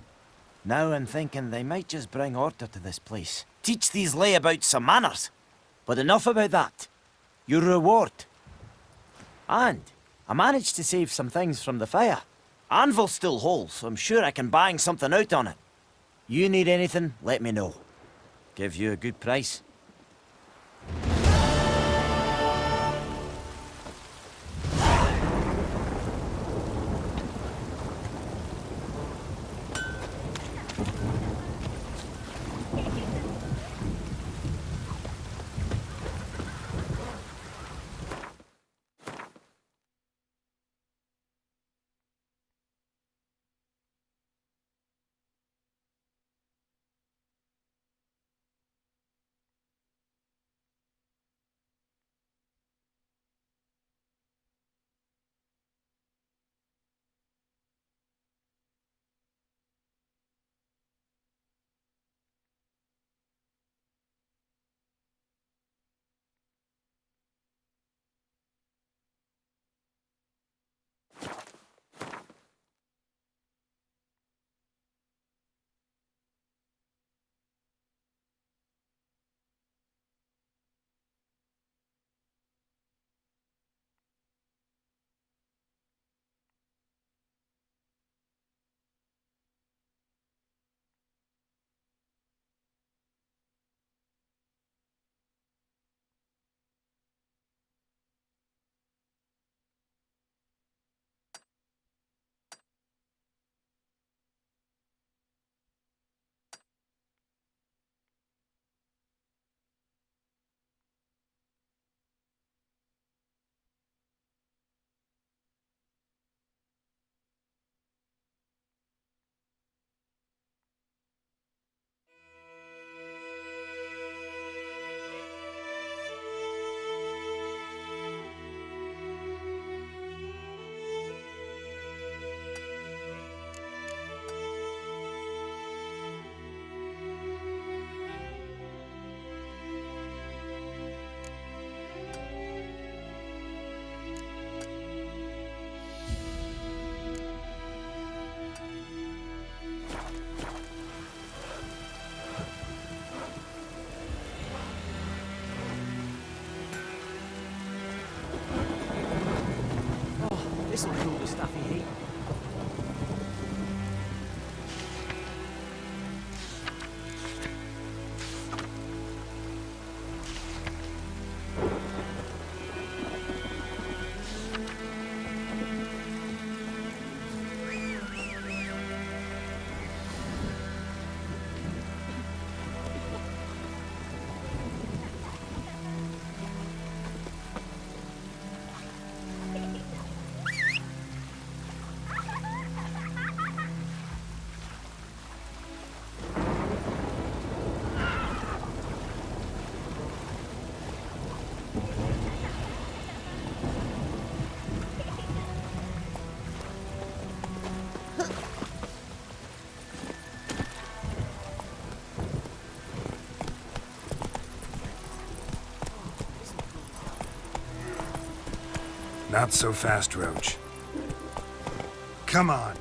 Now I'm thinking they might just bring order to this place. Teach these layabouts some manners. But enough about that. Your reward. And I managed to save some things from the fire. Anvil's still whole, so I'm sure I can bang something out on it. You need anything, let me know. Give you a good price. This'll cool the stuffy heat. Not so fast, Roach. Come on.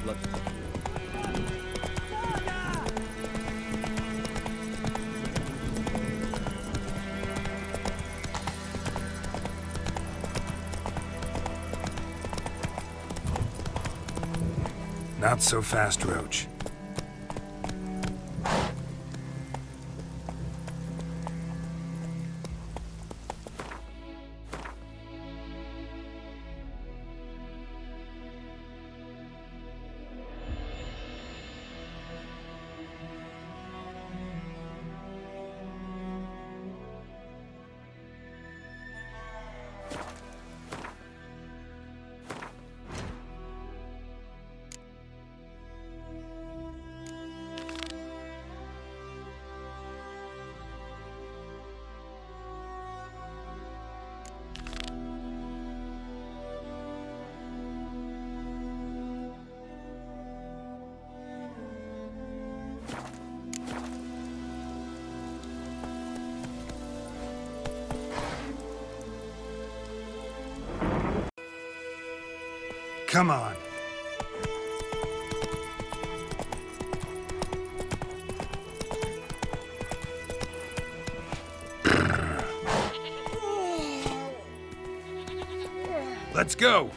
blood. Not so fast, Roach. Come on. Let's go.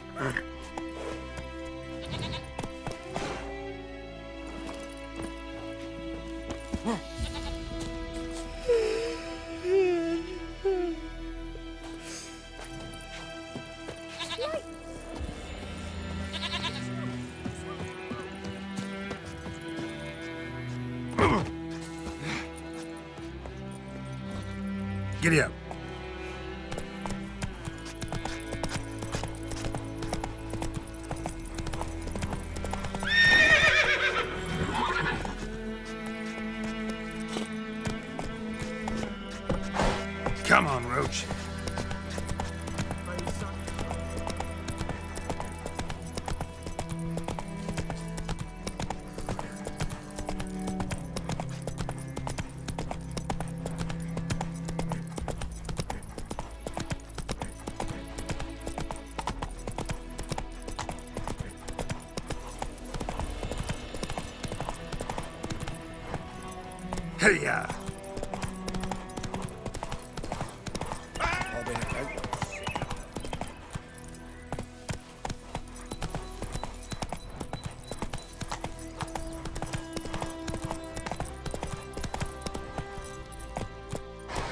Giddy up. Come on, Roach. Hey-ya!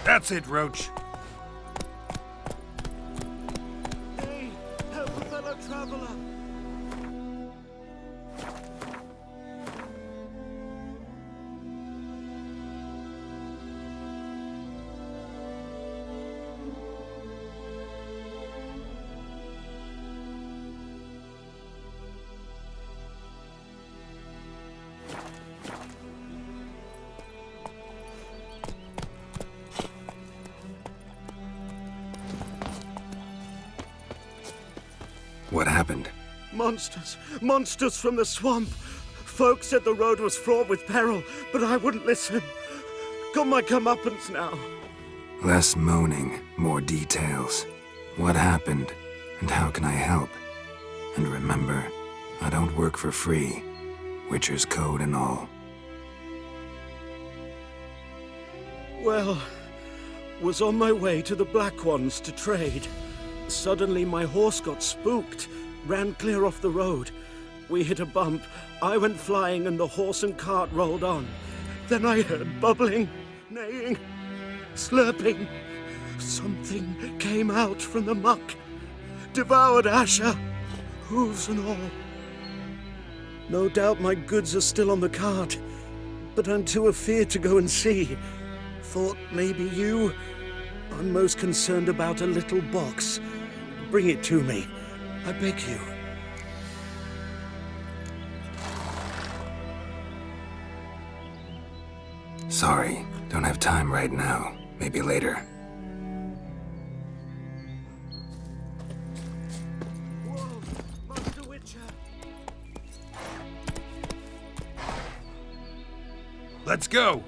That's it, Roach. Hey, help a fellow traveler. What happened? Monsters! Monsters from the swamp! Folks said the road was fraught with peril, but I wouldn't listen. Got my comeuppance now. Less moaning, more details. What happened, and how can I help? And remember, I don't work for free. Witcher's code and all. Well, was on my way to the Black Ones to trade. Suddenly my horse got spooked, ran clear off the road. We hit a bump, I went flying and the horse and cart rolled on. Then I heard bubbling, neighing, slurping. Something came out from the muck, devoured Asher, hooves and all. No doubt my goods are still on the cart, but I'm too afeard to go and see. Thought maybe you... I'm most concerned about a little box. Bring it to me. I beg you. Sorry, don't have time right now. Maybe later. Whoa, Master Witcher. Let's go!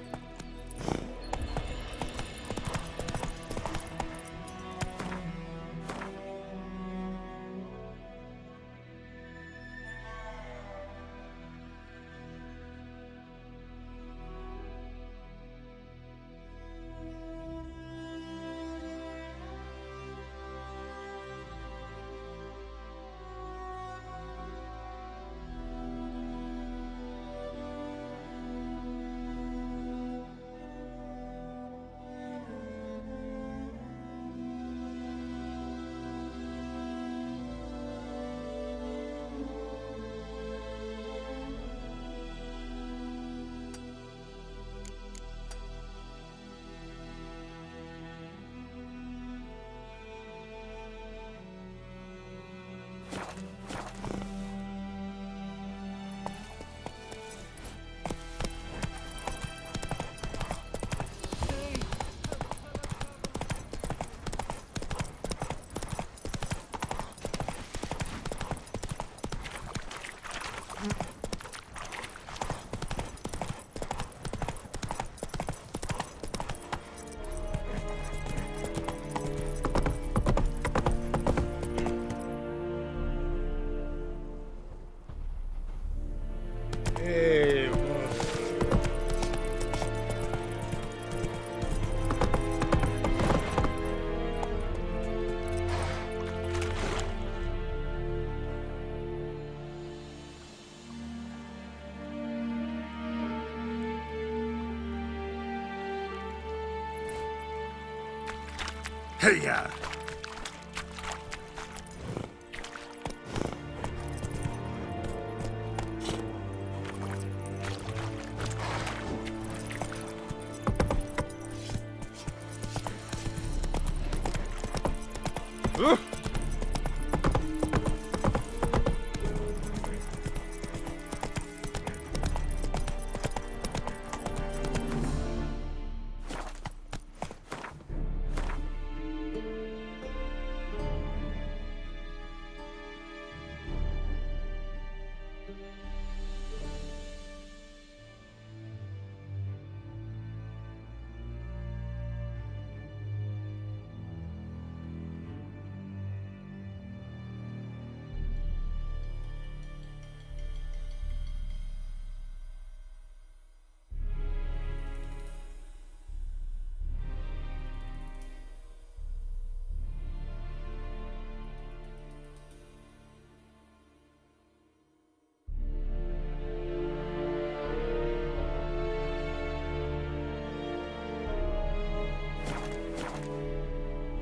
Hey-ya!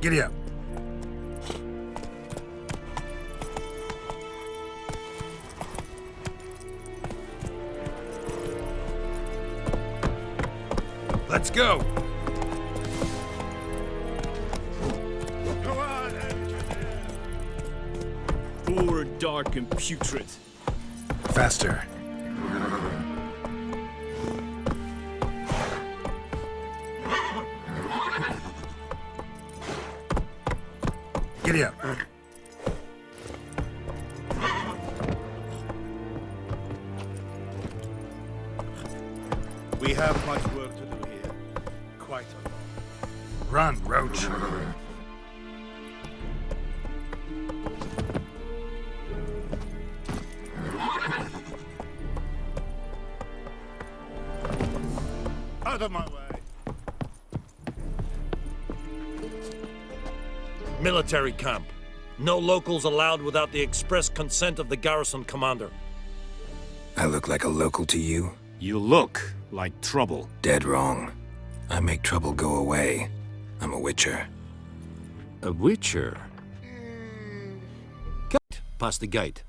Giddy up. Let's go. Go on, engineer. Poor, dark, and putrid. Faster. Giddy up. We have much work to do here. Quite a lot. Run, Roach. Out of my way. Military camp. No locals allowed without the express consent of the garrison commander. I look like a local to you? You look like trouble. Dead wrong. I make trouble go away. I'm a witcher. A witcher? Cut. Past the gate.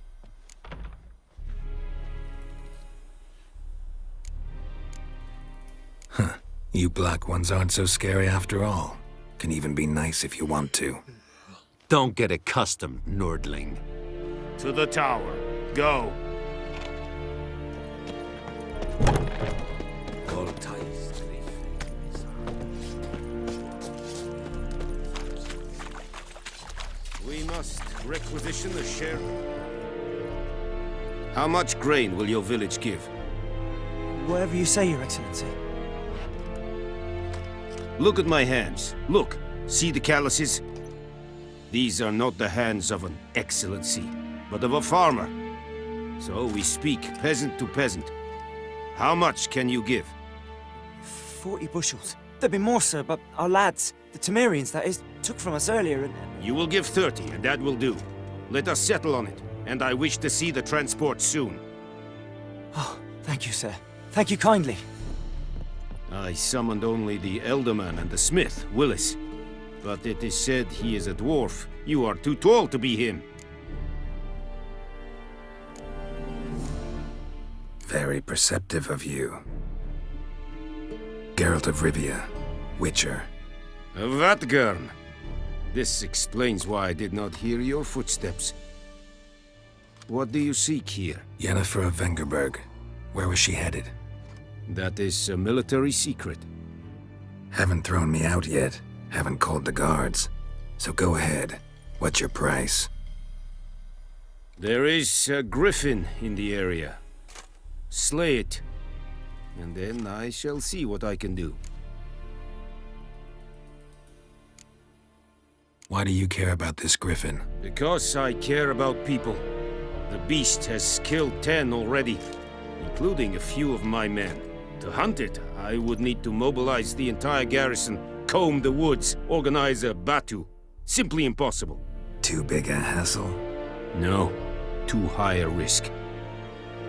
Huh. You black ones aren't so scary after all. Can even be nice if you want to. Don't get accustomed, Nordling. To the tower. Go. We must requisition the share. How much grain will your village give? Whatever you say, Your Excellency. Look at my hands. Look. See the calluses? These are not the hands of an excellency, but of a farmer. So we speak peasant to peasant. How much can you give? 40 bushels. There'd be more, sir, but our lads, the Temerians, that is, took from us earlier and... You will give 30, and that will do. Let us settle on it, and I wish to see the transport soon. Oh, thank you, sir. Thank you kindly. I summoned only the Elderman and the smith, Willis. But it is said he is a dwarf. You are too tall to be him. Very perceptive of you. Geralt of Rivia, Witcher. Vatgern. This explains why I did not hear your footsteps. What do you seek here? Yennefer of Vengerberg. Where was she headed? That is a military secret. Haven't thrown me out yet. Haven't called the guards. So go ahead. What's your price? There is a griffin in the area. Slay it. And then I shall see what I can do. Why do you care about this griffin? Because I care about people. The beast has killed 10 already, including a few of my men. To hunt it, I would need to mobilize the entire garrison, comb the woods, organize a batu. Simply impossible. Too big a hassle? No, too high a risk.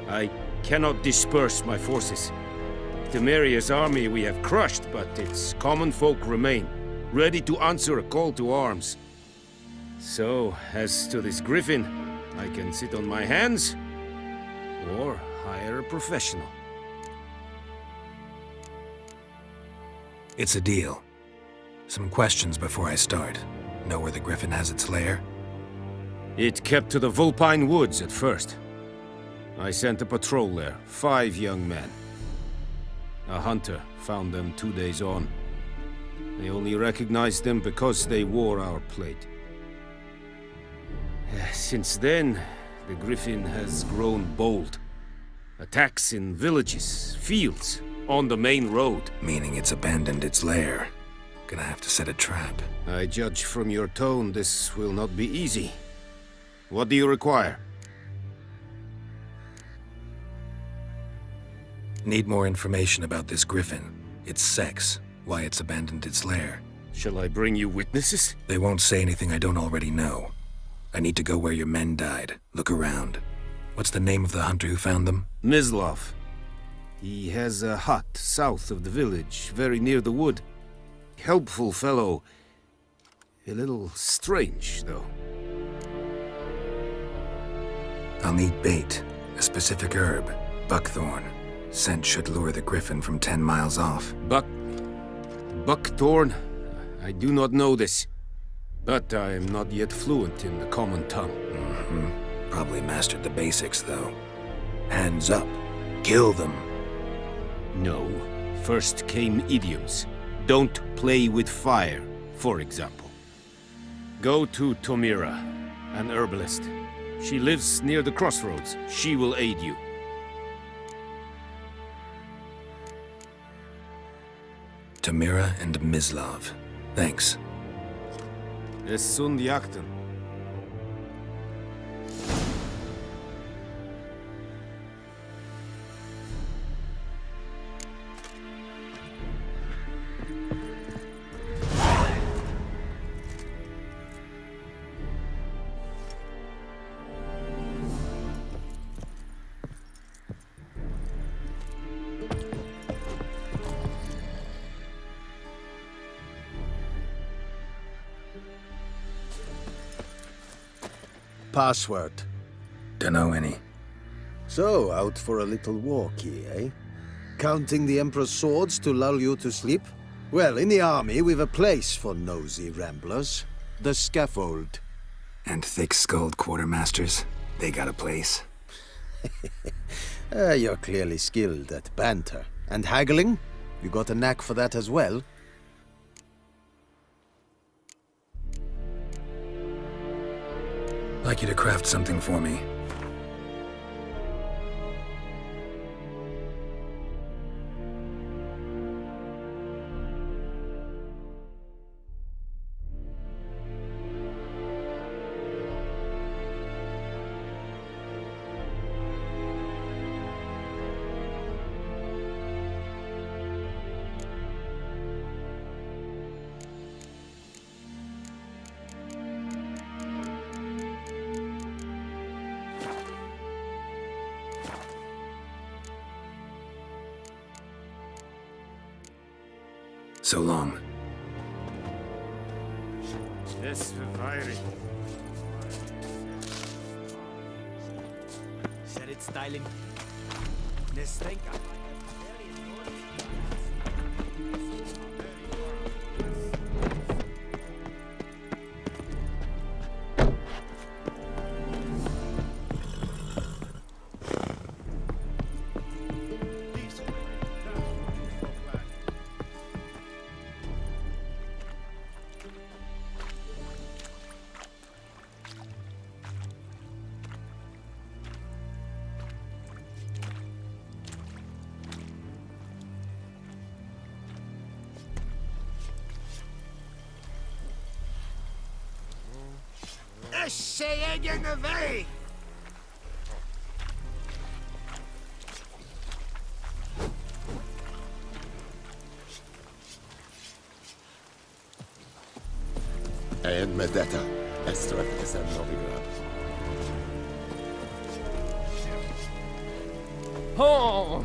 I cannot disperse my forces. Temeria's army we have crushed, but its common folk remain. ready to answer a call to arms. So, as to this griffin, I can sit on my hands, or hire a professional. It's a deal. Some questions before I start. Know where the griffin has its lair? It kept to the Vulpine Woods at first. I sent a patrol there, 5 young men. A hunter found them 2 days on. I only recognized them because they wore our plate. Since then, the griffin has grown bold. Attacks in villages, fields, on the main road. Meaning it's abandoned its lair. Gonna have to set a trap. I judge from your tone this will not be easy. What do you require? Need more information about this griffin. Its sex, why it's abandoned its lair. Shall I bring you witnesses? They won't say anything I don't already know. I need to go where your men died. Look around. What's the name of the hunter who found them? Mislav. He has a hut south of the village, very near the wood. Helpful fellow. A little strange, though. I'll need bait. A specific herb. Buckthorn. Scent should lure the griffin from 10 miles off. Buckthorn? I do not know this. But I am not yet fluent in the common tongue. Probably mastered the basics, though. Hands up. Kill them. No. First came idioms. Don't play with fire, for example. Go to Tomira, an herbalist. She lives near the crossroads. She will aid you. Tomira and Mislav. Thanks. Es sunt jakten. Password? Dunno any. So, out for a little walkie, eh? Counting the Emperor's swords to lull you to sleep? Well, in the army, we've a place for nosy ramblers. The scaffold. And thick-skulled quartermasters? They got a place. You're clearly skilled at banter. And haggling? You got a knack for that as well? Like you to craft something for me. So long. Set it styling. Nestenka. Yennefer! En med detta, SRF Novigrad. Oh!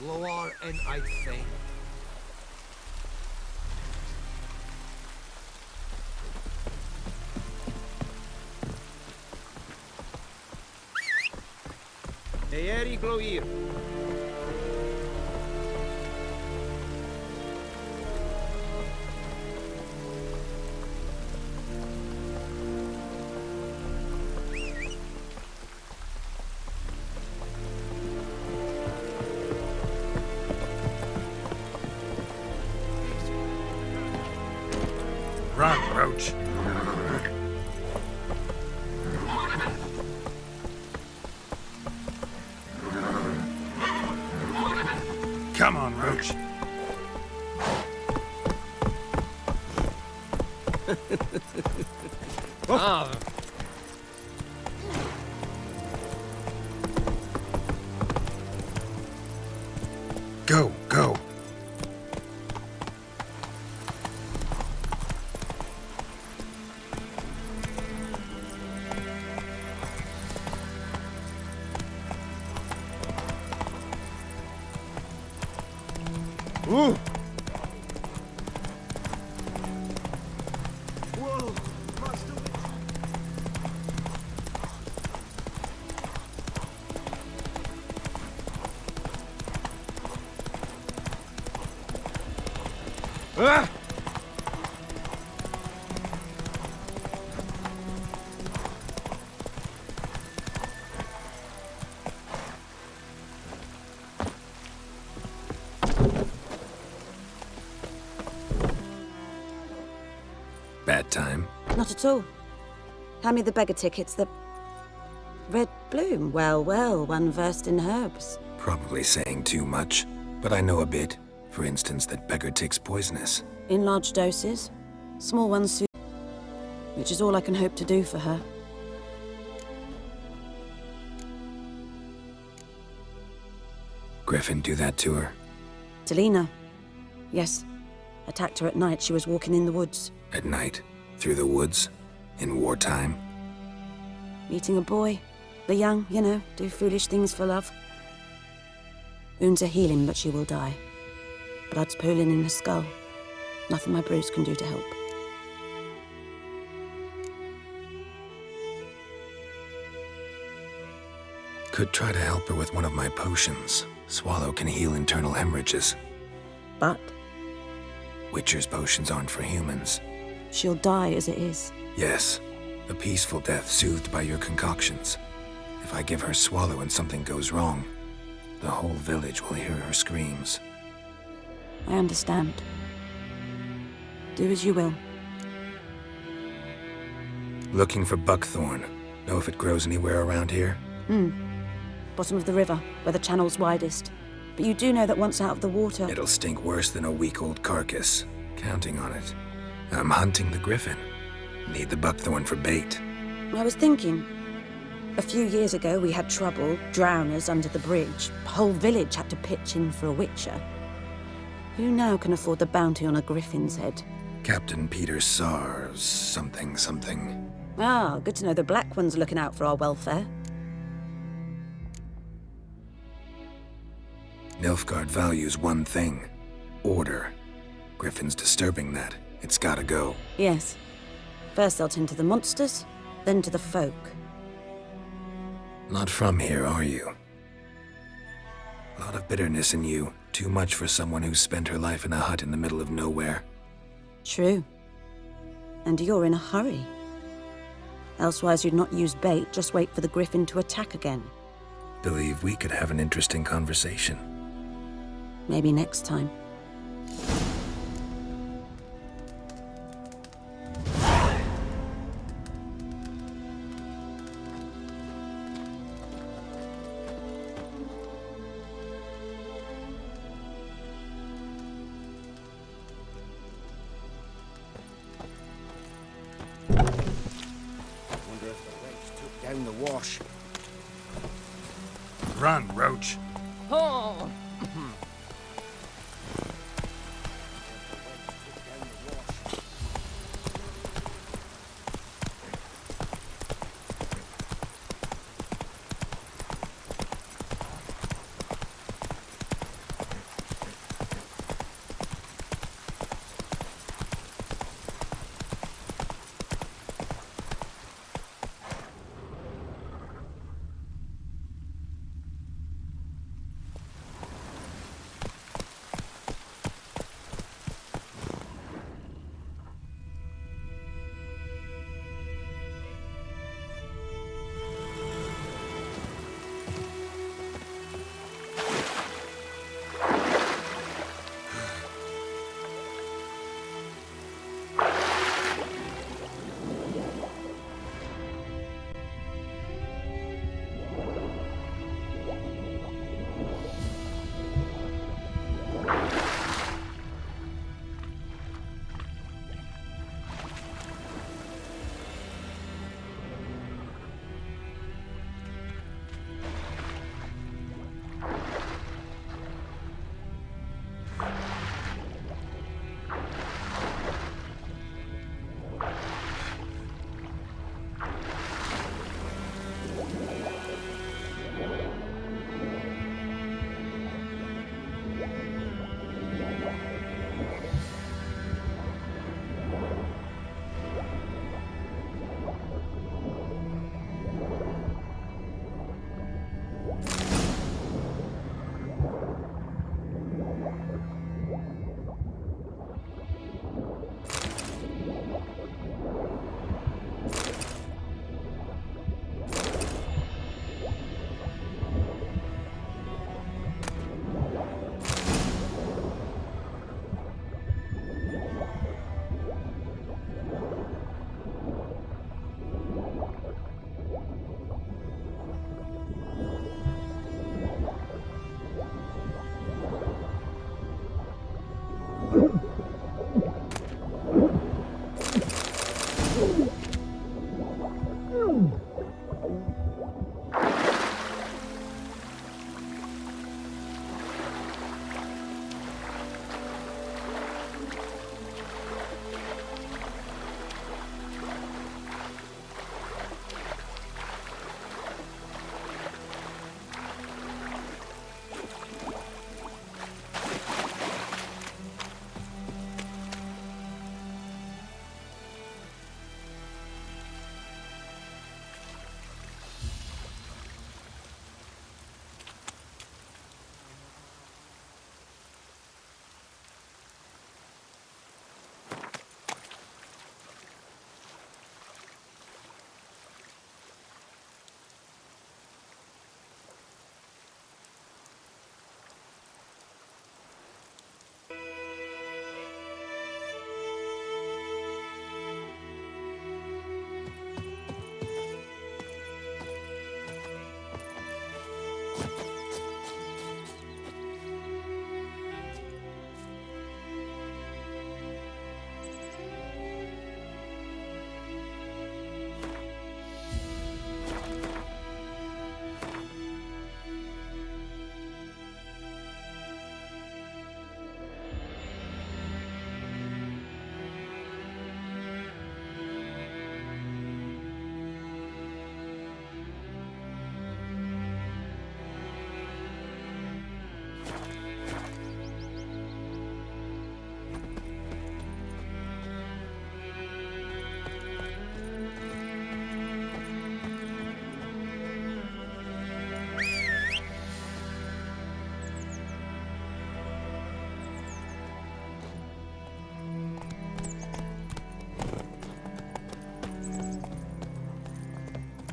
Lower and I think. Eeri Gloir. Run, Roach. Come on, Roach. Ah. Go, go. Ooh. Whoa, must do it. Ah! Bad time. Not at all. Hand me the beggar tickets, the... Red bloom. Well, well, one versed in herbs. Probably saying too much, but I know a bit. For instance, that beggar tick's poisonous. In large doses. Small ones soon. Which is all I can hope to do for her. Griffin do that to her? Delina. Yes. Attacked her at night. She was walking in the woods. At night? Through the woods? In wartime? Meeting a boy. The young, you know, do foolish things for love. Wounds are healing, but she will die. Blood's pooling in her skull. Nothing my bruise can do to help. Could try to help her with one of my potions. Swallow can heal internal hemorrhages. But? Witcher's potions aren't for humans. She'll die as it is. Yes. A peaceful death soothed by your concoctions. If I give her Swallow and something goes wrong, the whole village will hear her screams. I understand. Do as you will. Looking for buckthorn. Know if it grows anywhere around here? Bottom of the river, where the channel's widest. But you do know that once out of the water... It'll stink worse than a week-old carcass. Counting on it. I'm hunting the griffin. Need the buckthorn for bait. I was thinking... A few years ago, we had trouble, drowners under the bridge. The whole village had to pitch in for a witcher. Who now can afford the bounty on a griffin's head? Captain Peter Sars, something. Ah, good to know the Black One's looking out for our welfare. Nilfgaard values one thing. Order. Griffin's disturbing that. It's gotta go. Yes. First they'll tend to the monsters, then to the folk. Not from here, are you? A lot of bitterness in you. Too much for someone who's spent her life in a hut in the middle of nowhere. True. And you're in a hurry. Elsewise you'd not use bait, just wait for the griffin to attack again. Believe we could have an interesting conversation. Maybe next time. Wonder if the wench took down the wash. Run, Roach. Oh.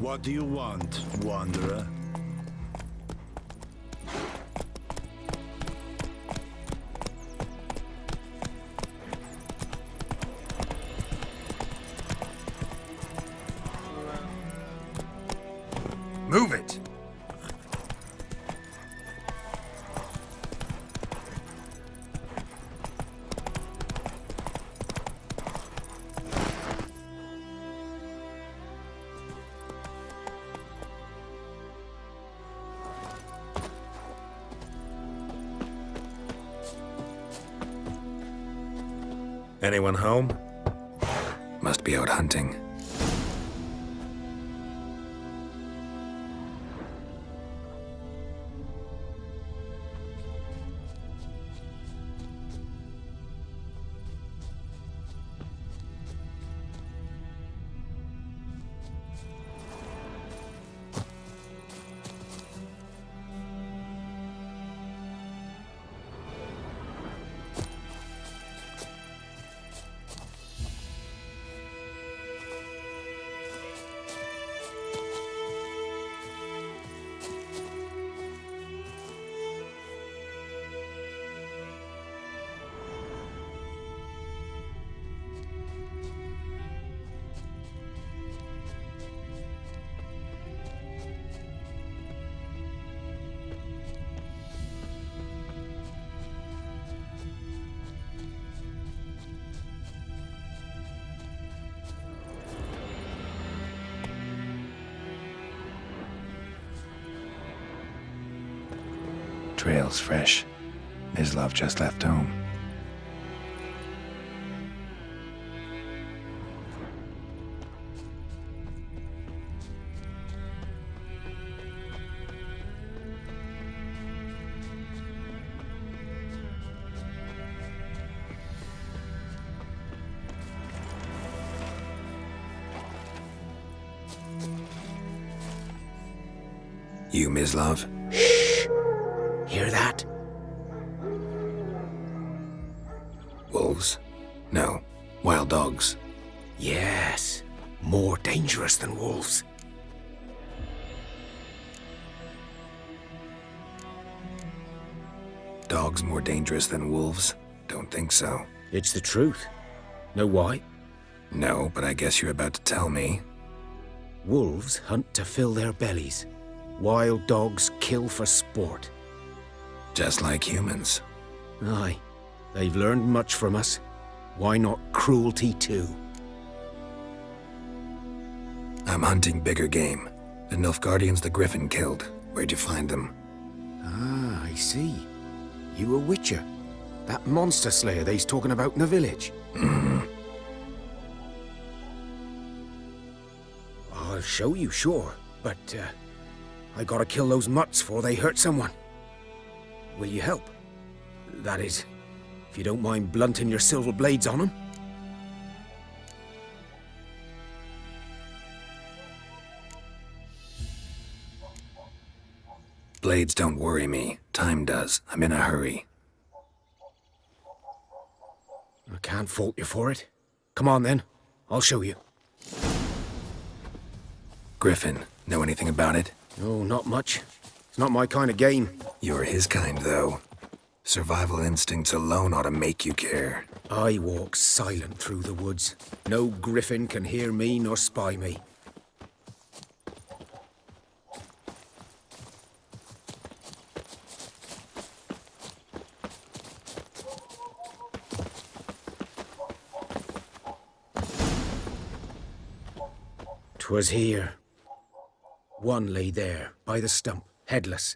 What do you want, wanderer? Move it! Anyone home? Must be out hunting. Trail's fresh. Mislav just left home. You, Mislav? Hear that? Wolves? No. Wild dogs. Yes. More dangerous than wolves. Dogs more dangerous than wolves? Don't think so. It's the truth. Know why? No, but I guess you're about to tell me. Wolves hunt to fill their bellies. Wild dogs kill for sport. Just like humans. Aye. They've learned much from us. Why not cruelty too? I'm hunting bigger game. The Nilfgaardians the Griffin killed. Where'd you find them? Ah, I see. You a witcher. That monster slayer they's talking about in the village. I'll show you, sure. But, I gotta kill those mutts before they hurt someone. Will you help? That is, if you don't mind blunting your silver blades on them. Blades don't worry me. Time does. I'm in a hurry. I can't fault you for it. Come on then. I'll show you. Griffin, know anything about it? No, not much. It's not my kind of game. You're his kind, though. Survival instincts alone ought to make you care. I walk silent through the woods. No griffin can hear me nor spy me. "'Twas here. One lay there, by the stump, headless.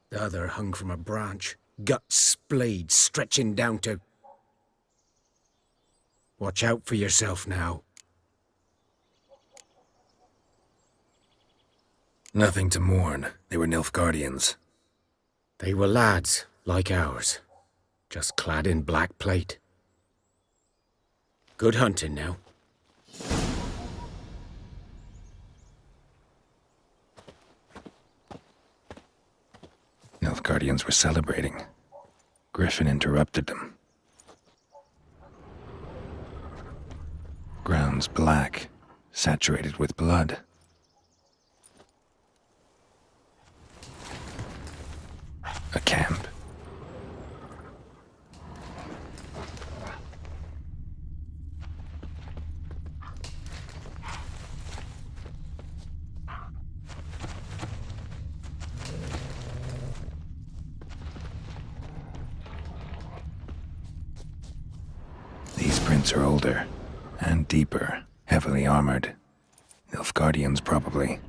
The other hung from a branch, guts splayed, stretching down to... Watch out for yourself now." Nothing to mourn. They were Nilfgaardians. They were lads, like ours, just clad in black plate. Good hunting now. Nilfgaardians were celebrating. Griffin interrupted them. Ground's black, saturated with blood. A camp. These prints are older and deeper, heavily armored. Nilfgaardians, probably.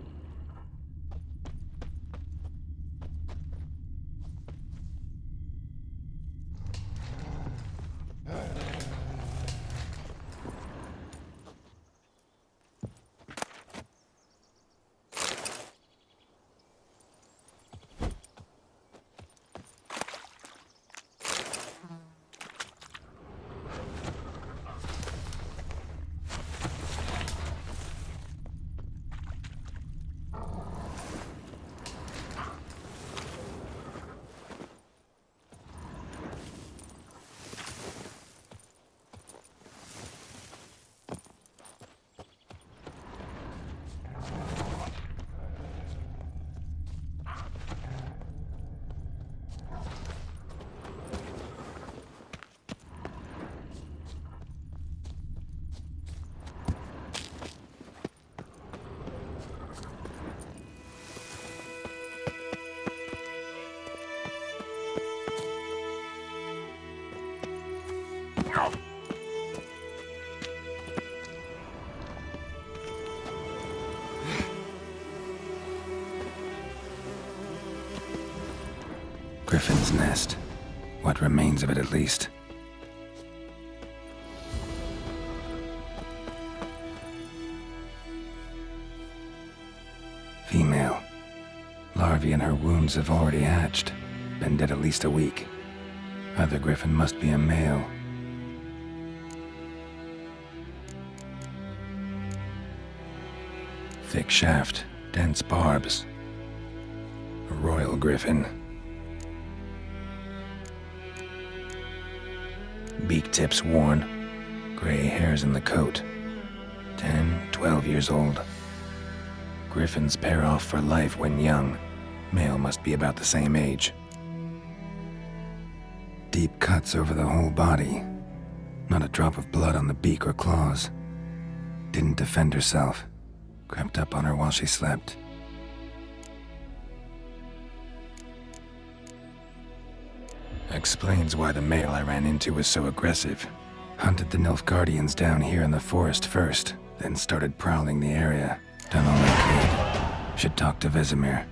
Griffin's nest. What remains of it, at least. Female. Larvae in her wounds have already hatched. Been dead at least a week. Other griffin must be a male. Thick shaft, dense barbs. A royal griffin. Beak tips worn. Gray hairs in the coat. 10, 12 years old. Griffins pair off for life when young. Male must be about the same age. Deep cuts over the whole body. Not a drop of blood on the beak or claws. Didn't defend herself. Crept up on her while she slept. Explains why the male I ran into was so aggressive. Hunted the Nilfgaardians down here in the forest first, then started prowling the area. Done all I could. Should talk to Vesemir.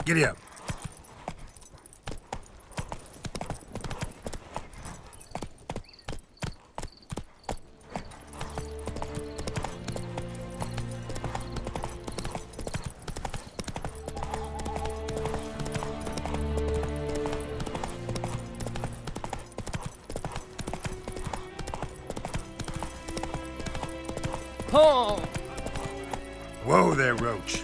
Giddy up. Oh! Whoa there, Roach.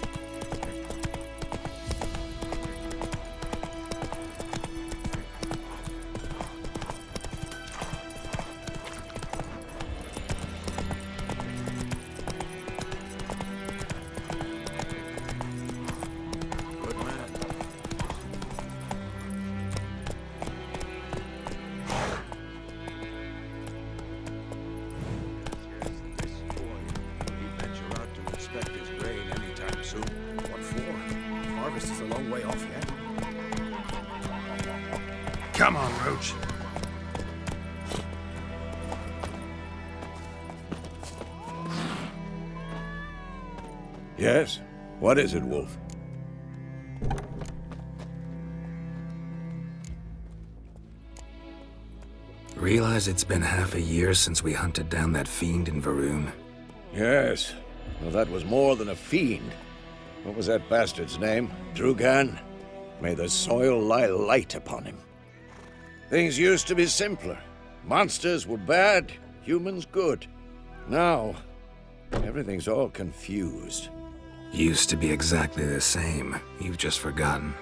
Come on, Roach. Yes? What is it, Wolf? Realize it's been half a year since we hunted down that fiend in Varun? Yes. Well, that was more than a fiend. What was that bastard's name? Drugan? May the soil lie light upon him. Things used to be simpler. Monsters were bad, humans good. Now, everything's all confused. Used to be exactly the same. You've just forgotten.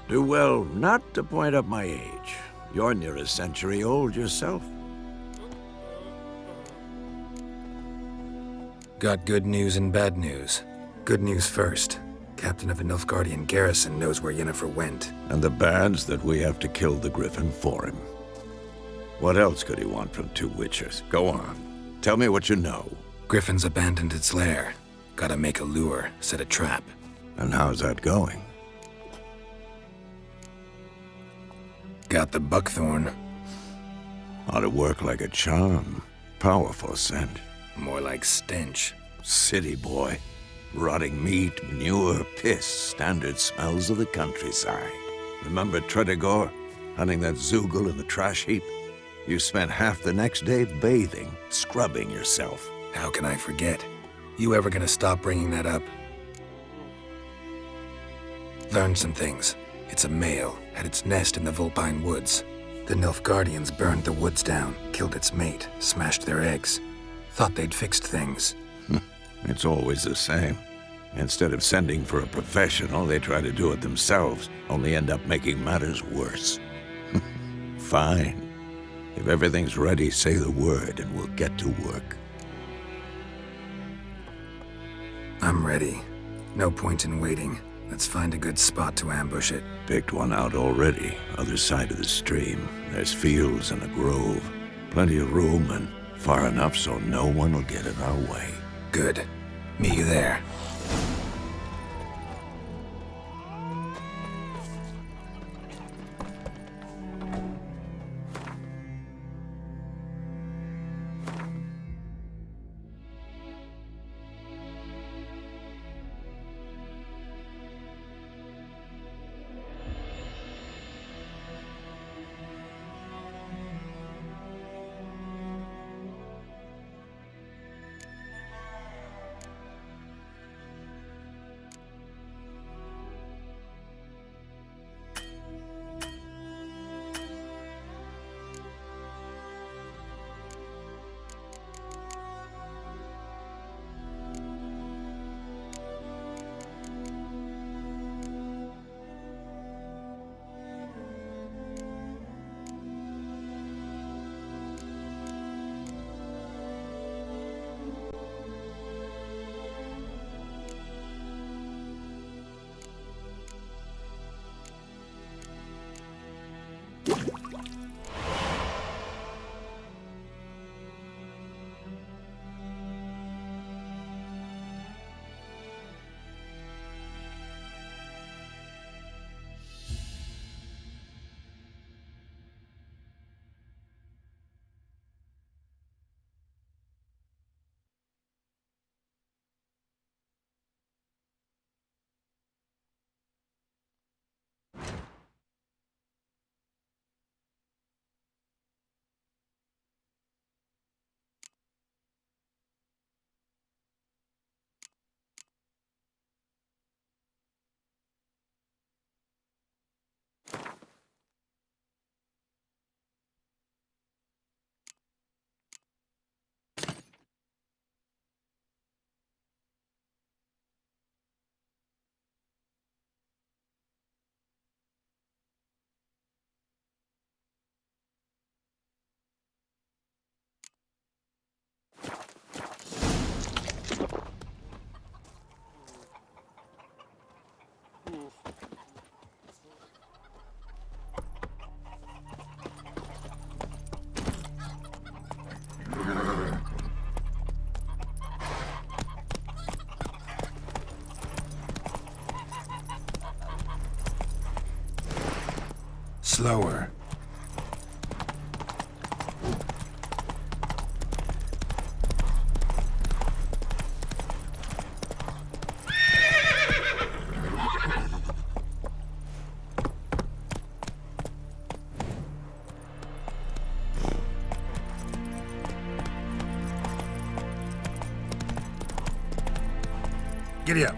Do well not to point up my age. You're near a century old yourself. Got good news and bad news. Good news first. Captain of the Nilfgaardian garrison knows where Yennefer went. And the bad's that we have to kill the Griffin for him. What else could he want from two witchers? Go on. Tell me what you know. Griffin's abandoned its lair. Gotta make a lure, set a trap. And how's that going? Got the buckthorn. Ought to work like a charm. Powerful scent. More like stench. City boy. Rotting meat, manure, piss, standard smells of the countryside. Remember Tredegor? Hunting that Zoogle in the trash heap? You spent half the next day bathing, scrubbing yourself. How can I forget? You ever gonna stop bringing that up? Learned some things. It's a male, had its nest in the Vulpine Woods. The Nilfgaardians burned the woods down, killed its mate, smashed their eggs. Thought they'd fixed things. It's always the same. Instead of sending for a professional, they try to do it themselves, only end up making matters worse. Fine. If everything's ready, say the word and we'll get to work. I'm ready. No point in waiting. Let's find a good spot to ambush it. Picked one out already, other side of the stream. There's fields and a grove. Plenty of room and far enough so no one will get in our way. Good. Meet you there. slower. Giddy up.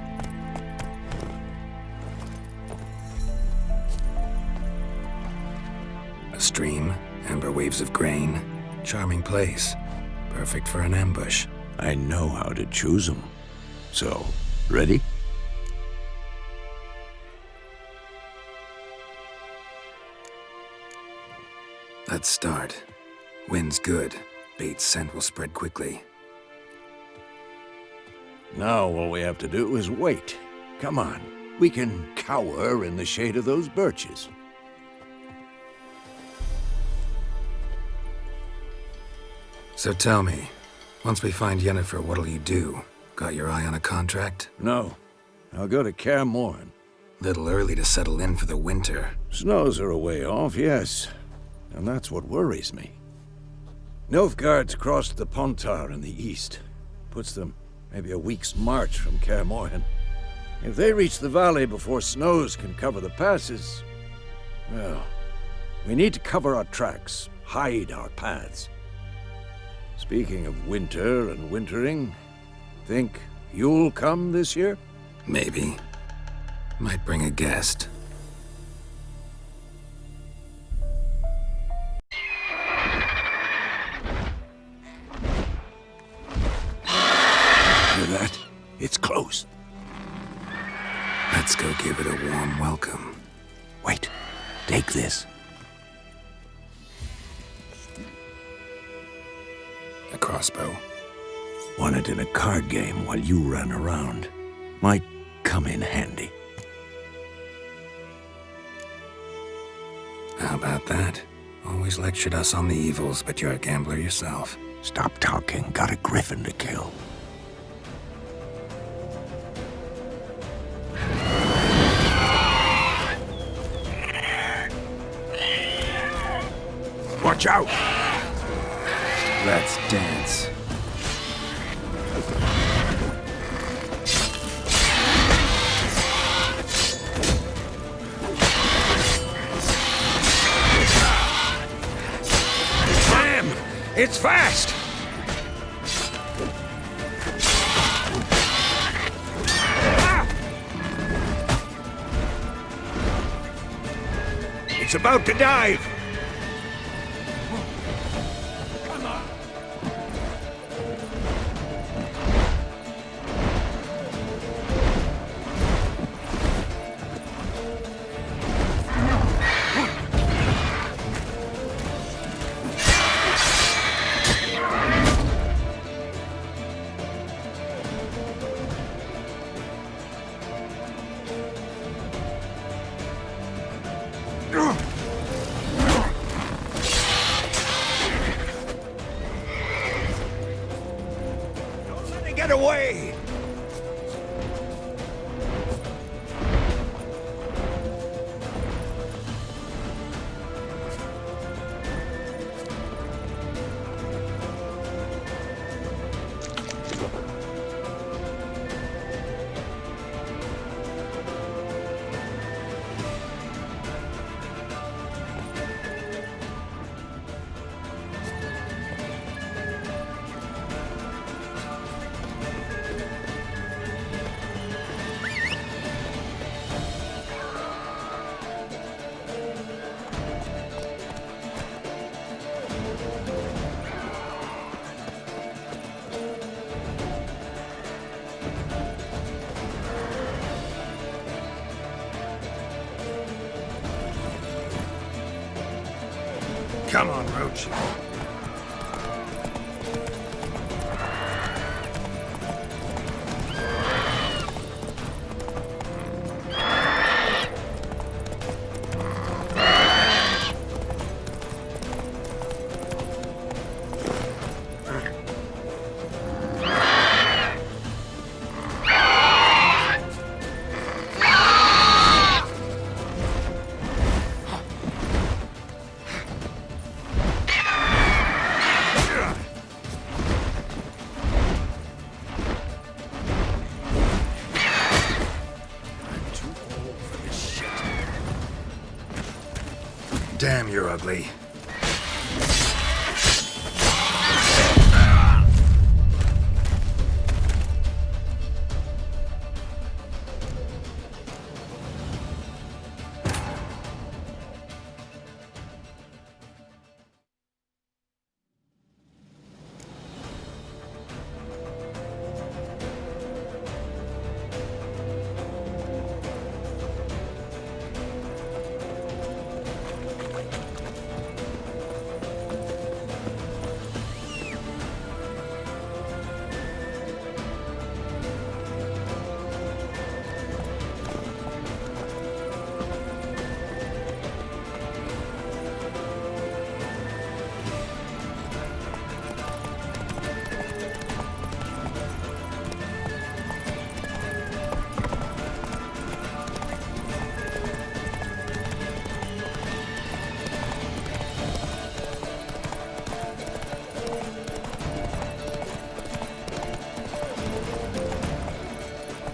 A stream, amber waves of grain. Charming place. Perfect for an ambush. I know how to choose them. So, ready? Let's start. Wind's good. Bait's scent will spread quickly. Now all we have to do is wait. Come on. We can cower in the shade of those birches. So tell me, once we find Yennefer, what'll you do? Got your eye on a contract? No. I'll go to QD. Little early to settle in for the winter. Snows are a way off, yes. And that's what worries me. Nilfgaard's crossed the Pontar in the east. Puts them maybe a week's march from QD. If they reach the valley before snows can cover the passes, well, we need to cover our tracks, hide our paths. Speaking of winter and wintering, think you'll come this year? Maybe. Might bring a guest. Hear that? It's close. Let's go give it a warm welcome. Wait, take this. A crossbow. Won it in a card game while you ran around. Might come in handy. How about that? Always lectured us on the evils, but you're a gambler yourself. Stop talking. Got a griffin to kill. Watch out! Let's dance. Damn! It's fast! It's about to dive! Get away! Come on, Roach. Damn, you're ugly.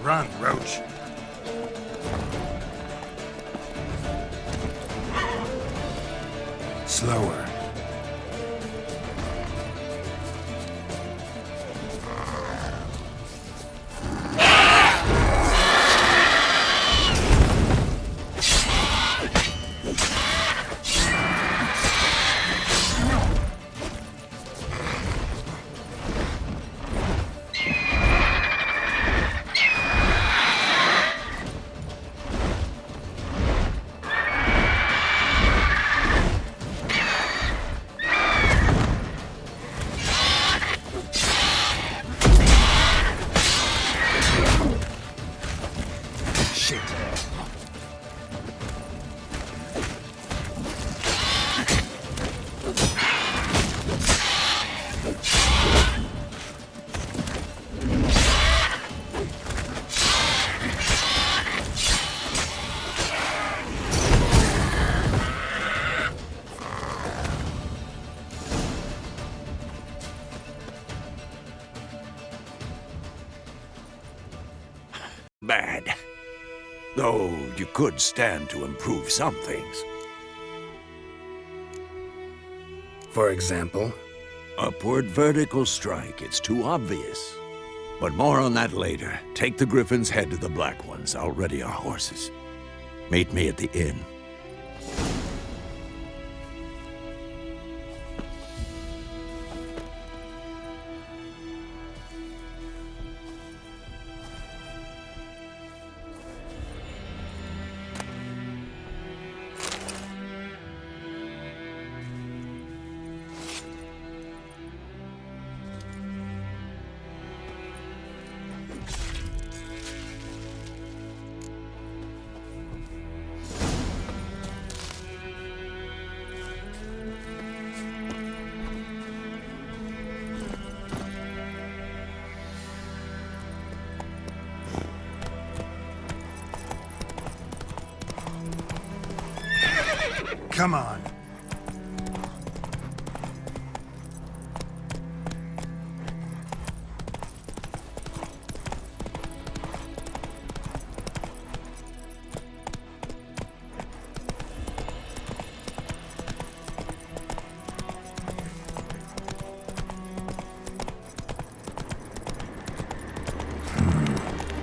Run, Roach. Slower. Bad. Though you could stand to improve some things. For example? Upward vertical strike. It's too obvious. But more on that later. Take the Griffin's head to the Black Ones. I'll ready our horses. Meet me at the inn. Come on.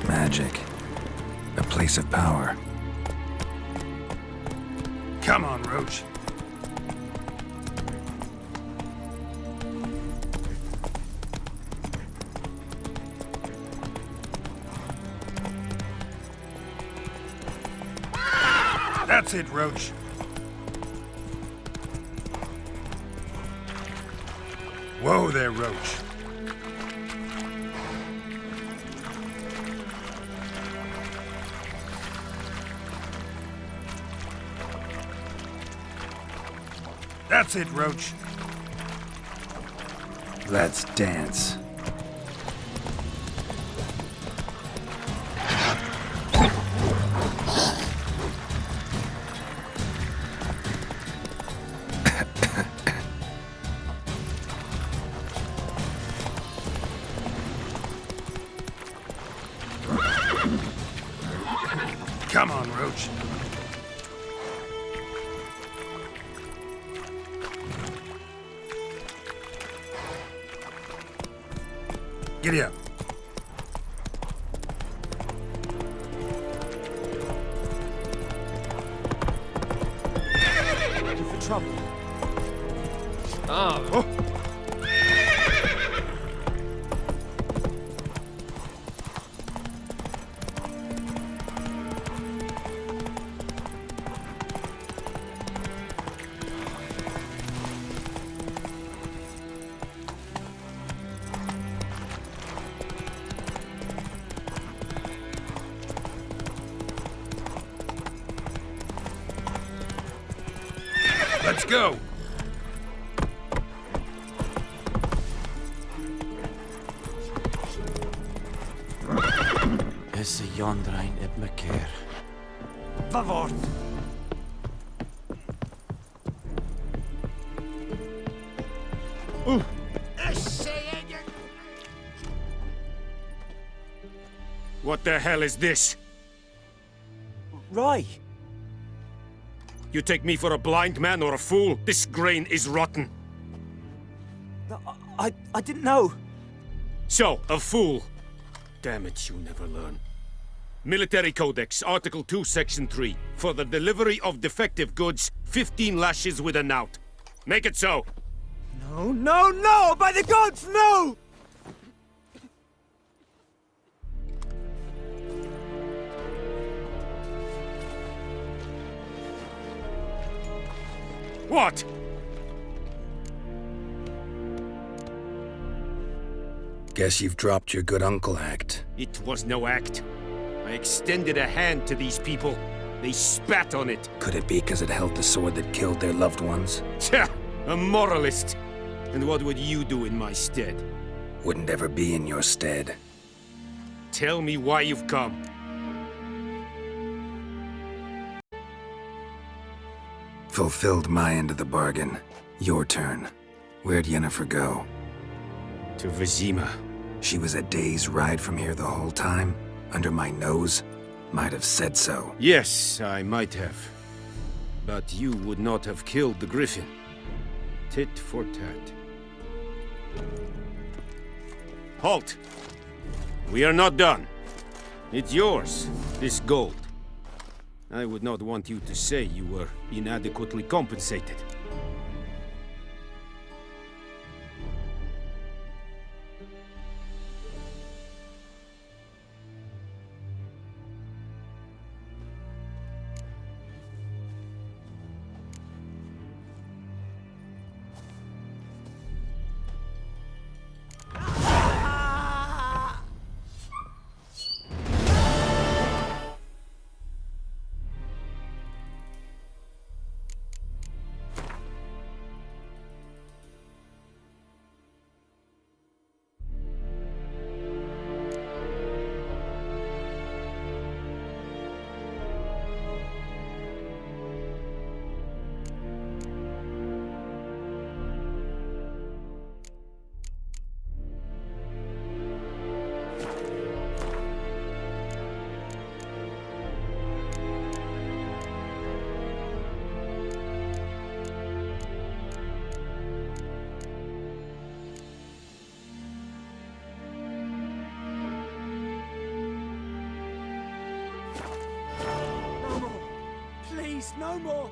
Magic. A place of power. Come on, Roach. That's it, Roach. Whoa there, Roach. That's it, Roach. Let's dance. Come on, Roach. Giddy up. You for trouble? Oh. Let's go! Is the yondrein at McCare. Favor! What the hell is this? Rye! You take me for a blind man or a fool? This grain is rotten. I didn't know. So, a fool. Damn it, you never learn. Military Codex, Article 2, Section 3. For the delivery of defective goods, 15 lashes with a knout. Make it so. No, no, no! By the gods, no! What? Guess you've dropped your good uncle act. It was no act. I extended a hand to these people. They spat on it. Could it be because it held the sword that killed their loved ones? Tja, a moralist. And what would you do in my stead? Wouldn't ever be in your stead. Tell me why you've come. Fulfilled my end of the bargain. Your turn. Where'd Yennefer go? To Vizima. She was a day's ride from here the whole time? Under my nose? Might have said so. Yes, I might have. But you would not have killed the griffin. Tit for tat. Halt! We are not done. It's yours, this gold. I would not want you to say you were inadequately compensated. No more!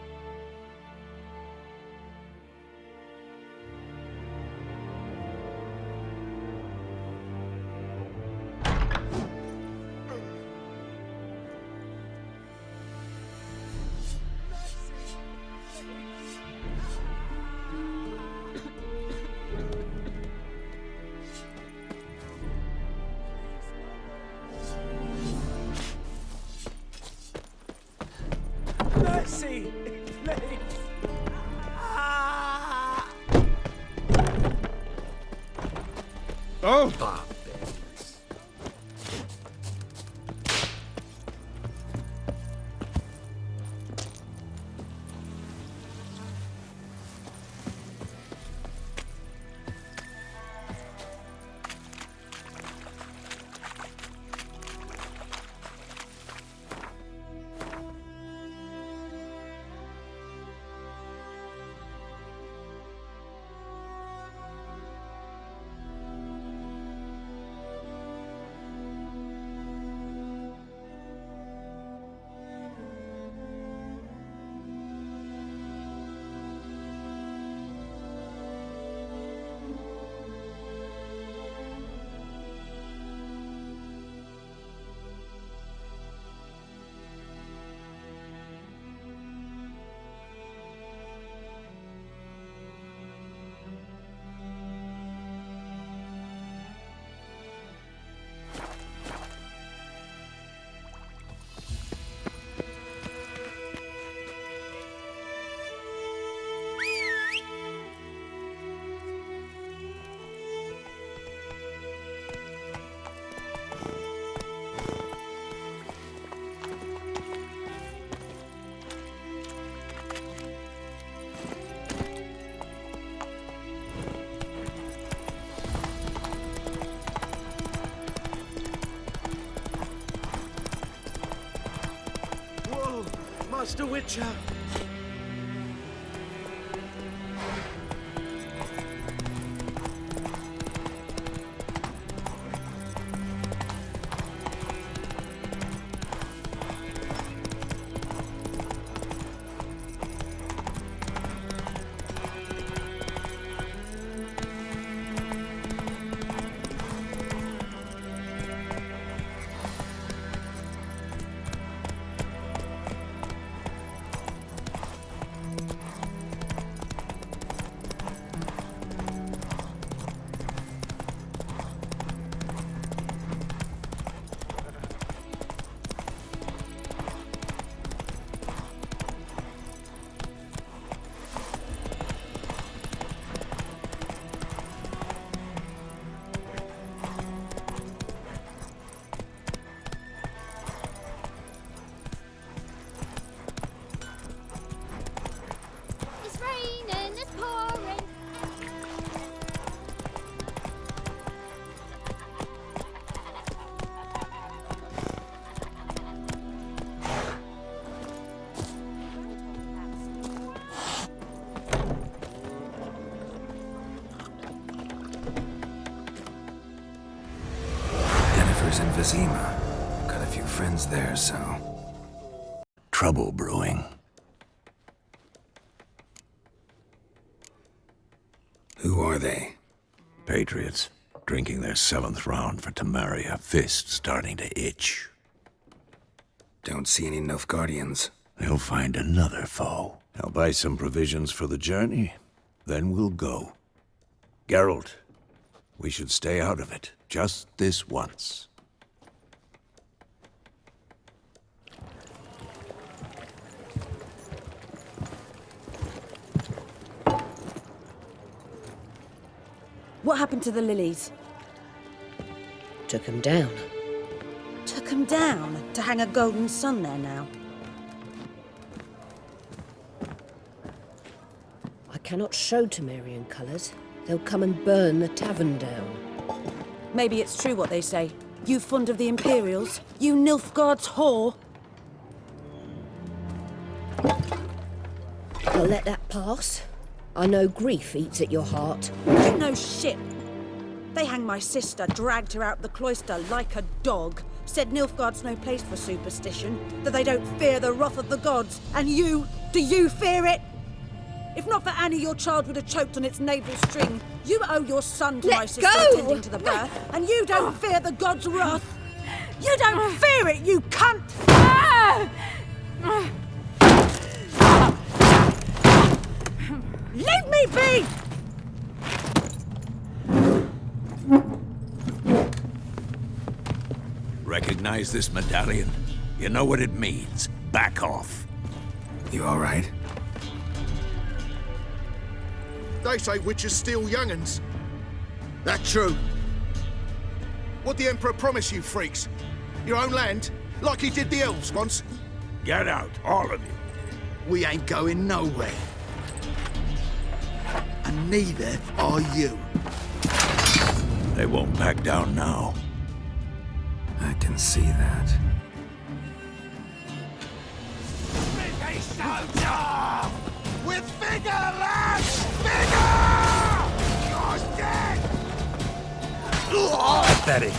Mercy! Please! Oh! Witcher! It's raining, it's pouring. Yennefer's in Vizima. Got a few friends there, so... Trouble brewing. Who are they? Patriots, drinking their 7th round for Temeria, fist starting to itch. Don't see any Nilfgaardians. They'll find another foe. I'll buy some provisions for the journey, then we'll go. Geralt, we should stay out of it, just this once. What happened to the lilies? Took 'em down. Took 'em down to hang a golden sun there now. I cannot show Temerian colours. They'll come and burn the tavern down. Maybe it's true what they say. You fond of the Imperials? You Nilfgaard's whore? I'll let that pass. I know grief eats at your heart. You know shit. They hanged my sister, dragged her out the cloister like a dog. Said Nilfgaard's no place for superstition, that they don't fear the wrath of the gods. And you, do you fear it? If not for Annie, your child would have choked on its navel string. You owe your son to my sister attending to the birth, and you don't fear the gods' wrath. You don't fear it, you cunt! Leave me be! Recognize this medallion? You know what it means. Back off. You all right? They say witches steal young'uns. That true? What the Emperor promise you, freaks? Your own land? Like he did the elves once? Get out, all of you. We ain't going nowhere. And neither are you. They won't back down now. I can see that. With vigor, lads! Vigor! You're dead! Pathetic.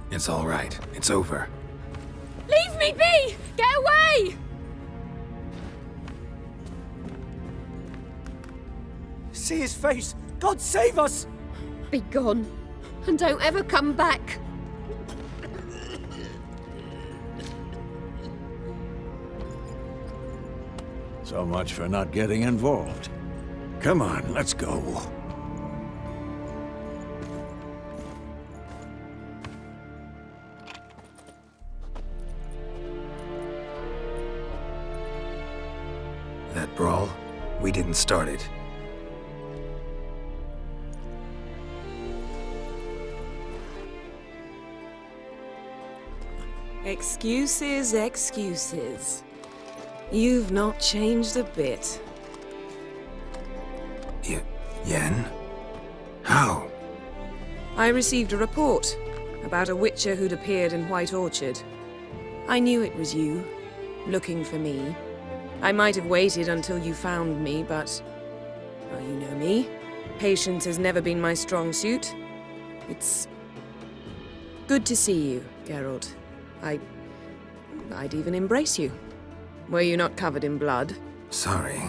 It's all right. It's over. Leave me be! Get away! See his face! God save us! Be gone, and don't ever come back. So much for not getting involved. Come on, let's go. That brawl, we didn't start it. Excuses, excuses. You've not changed a bit. Yen? How? I received a report about a witcher who'd appeared in White Orchard. I knew it was you, looking for me. I might have waited until you found me, but... well, you know me. Patience has never been my strong suit. It's... good to see you, Geralt. I'd even embrace you. Were you not covered in blood? Sorry.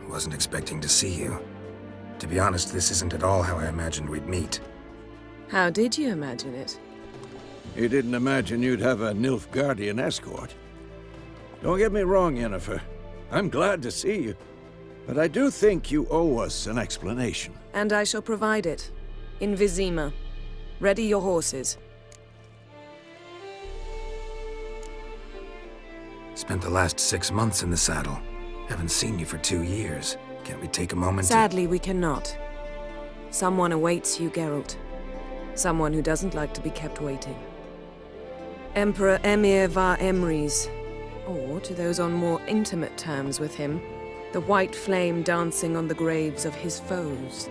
Wasn't expecting to see you. To be honest, this isn't at all how I imagined we'd meet. How did you imagine it? You didn't imagine you'd have a Nilfgaardian escort. Don't get me wrong, Yennefer. I'm glad to see you. But I do think you owe us an explanation. And I shall provide it. In Vizima. Ready your horses. Spent the last 6 months in the saddle. Haven't seen you for 2 years. Can't we take a moment Sadly, we cannot. Someone awaits you, Geralt. Someone who doesn't like to be kept waiting. Emperor Emir var Emrys. Or, to those on more intimate terms with him, the white flame dancing on the graves of his foes.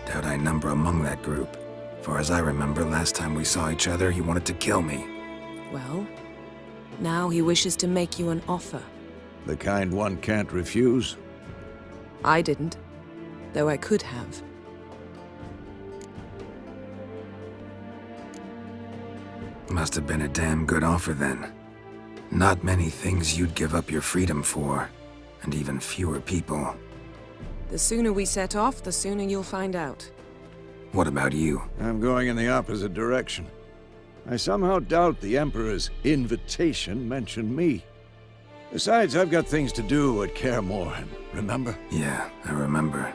Doubt I number among that group. Far as I remember, last time we saw each other, he wanted to kill me. Well, now he wishes to make you an offer. The kind one can't refuse? I didn't, though I could have. Must have been a damn good offer then. Not many things you'd give up your freedom for, and even fewer people. The sooner we set off, the sooner you'll find out. What about you? I'm going in the opposite direction. I somehow doubt the Emperor's invitation mentioned me. Besides, I've got things to do at Kaermorhen, remember? Yeah, I remember.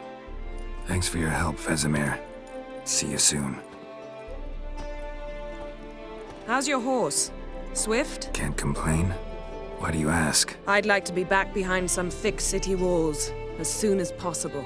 Thanks for your help, Vesemir. See you soon. How's your horse? Swift? Can't complain. Why do you ask? I'd like to be back behind some thick city walls as soon as possible.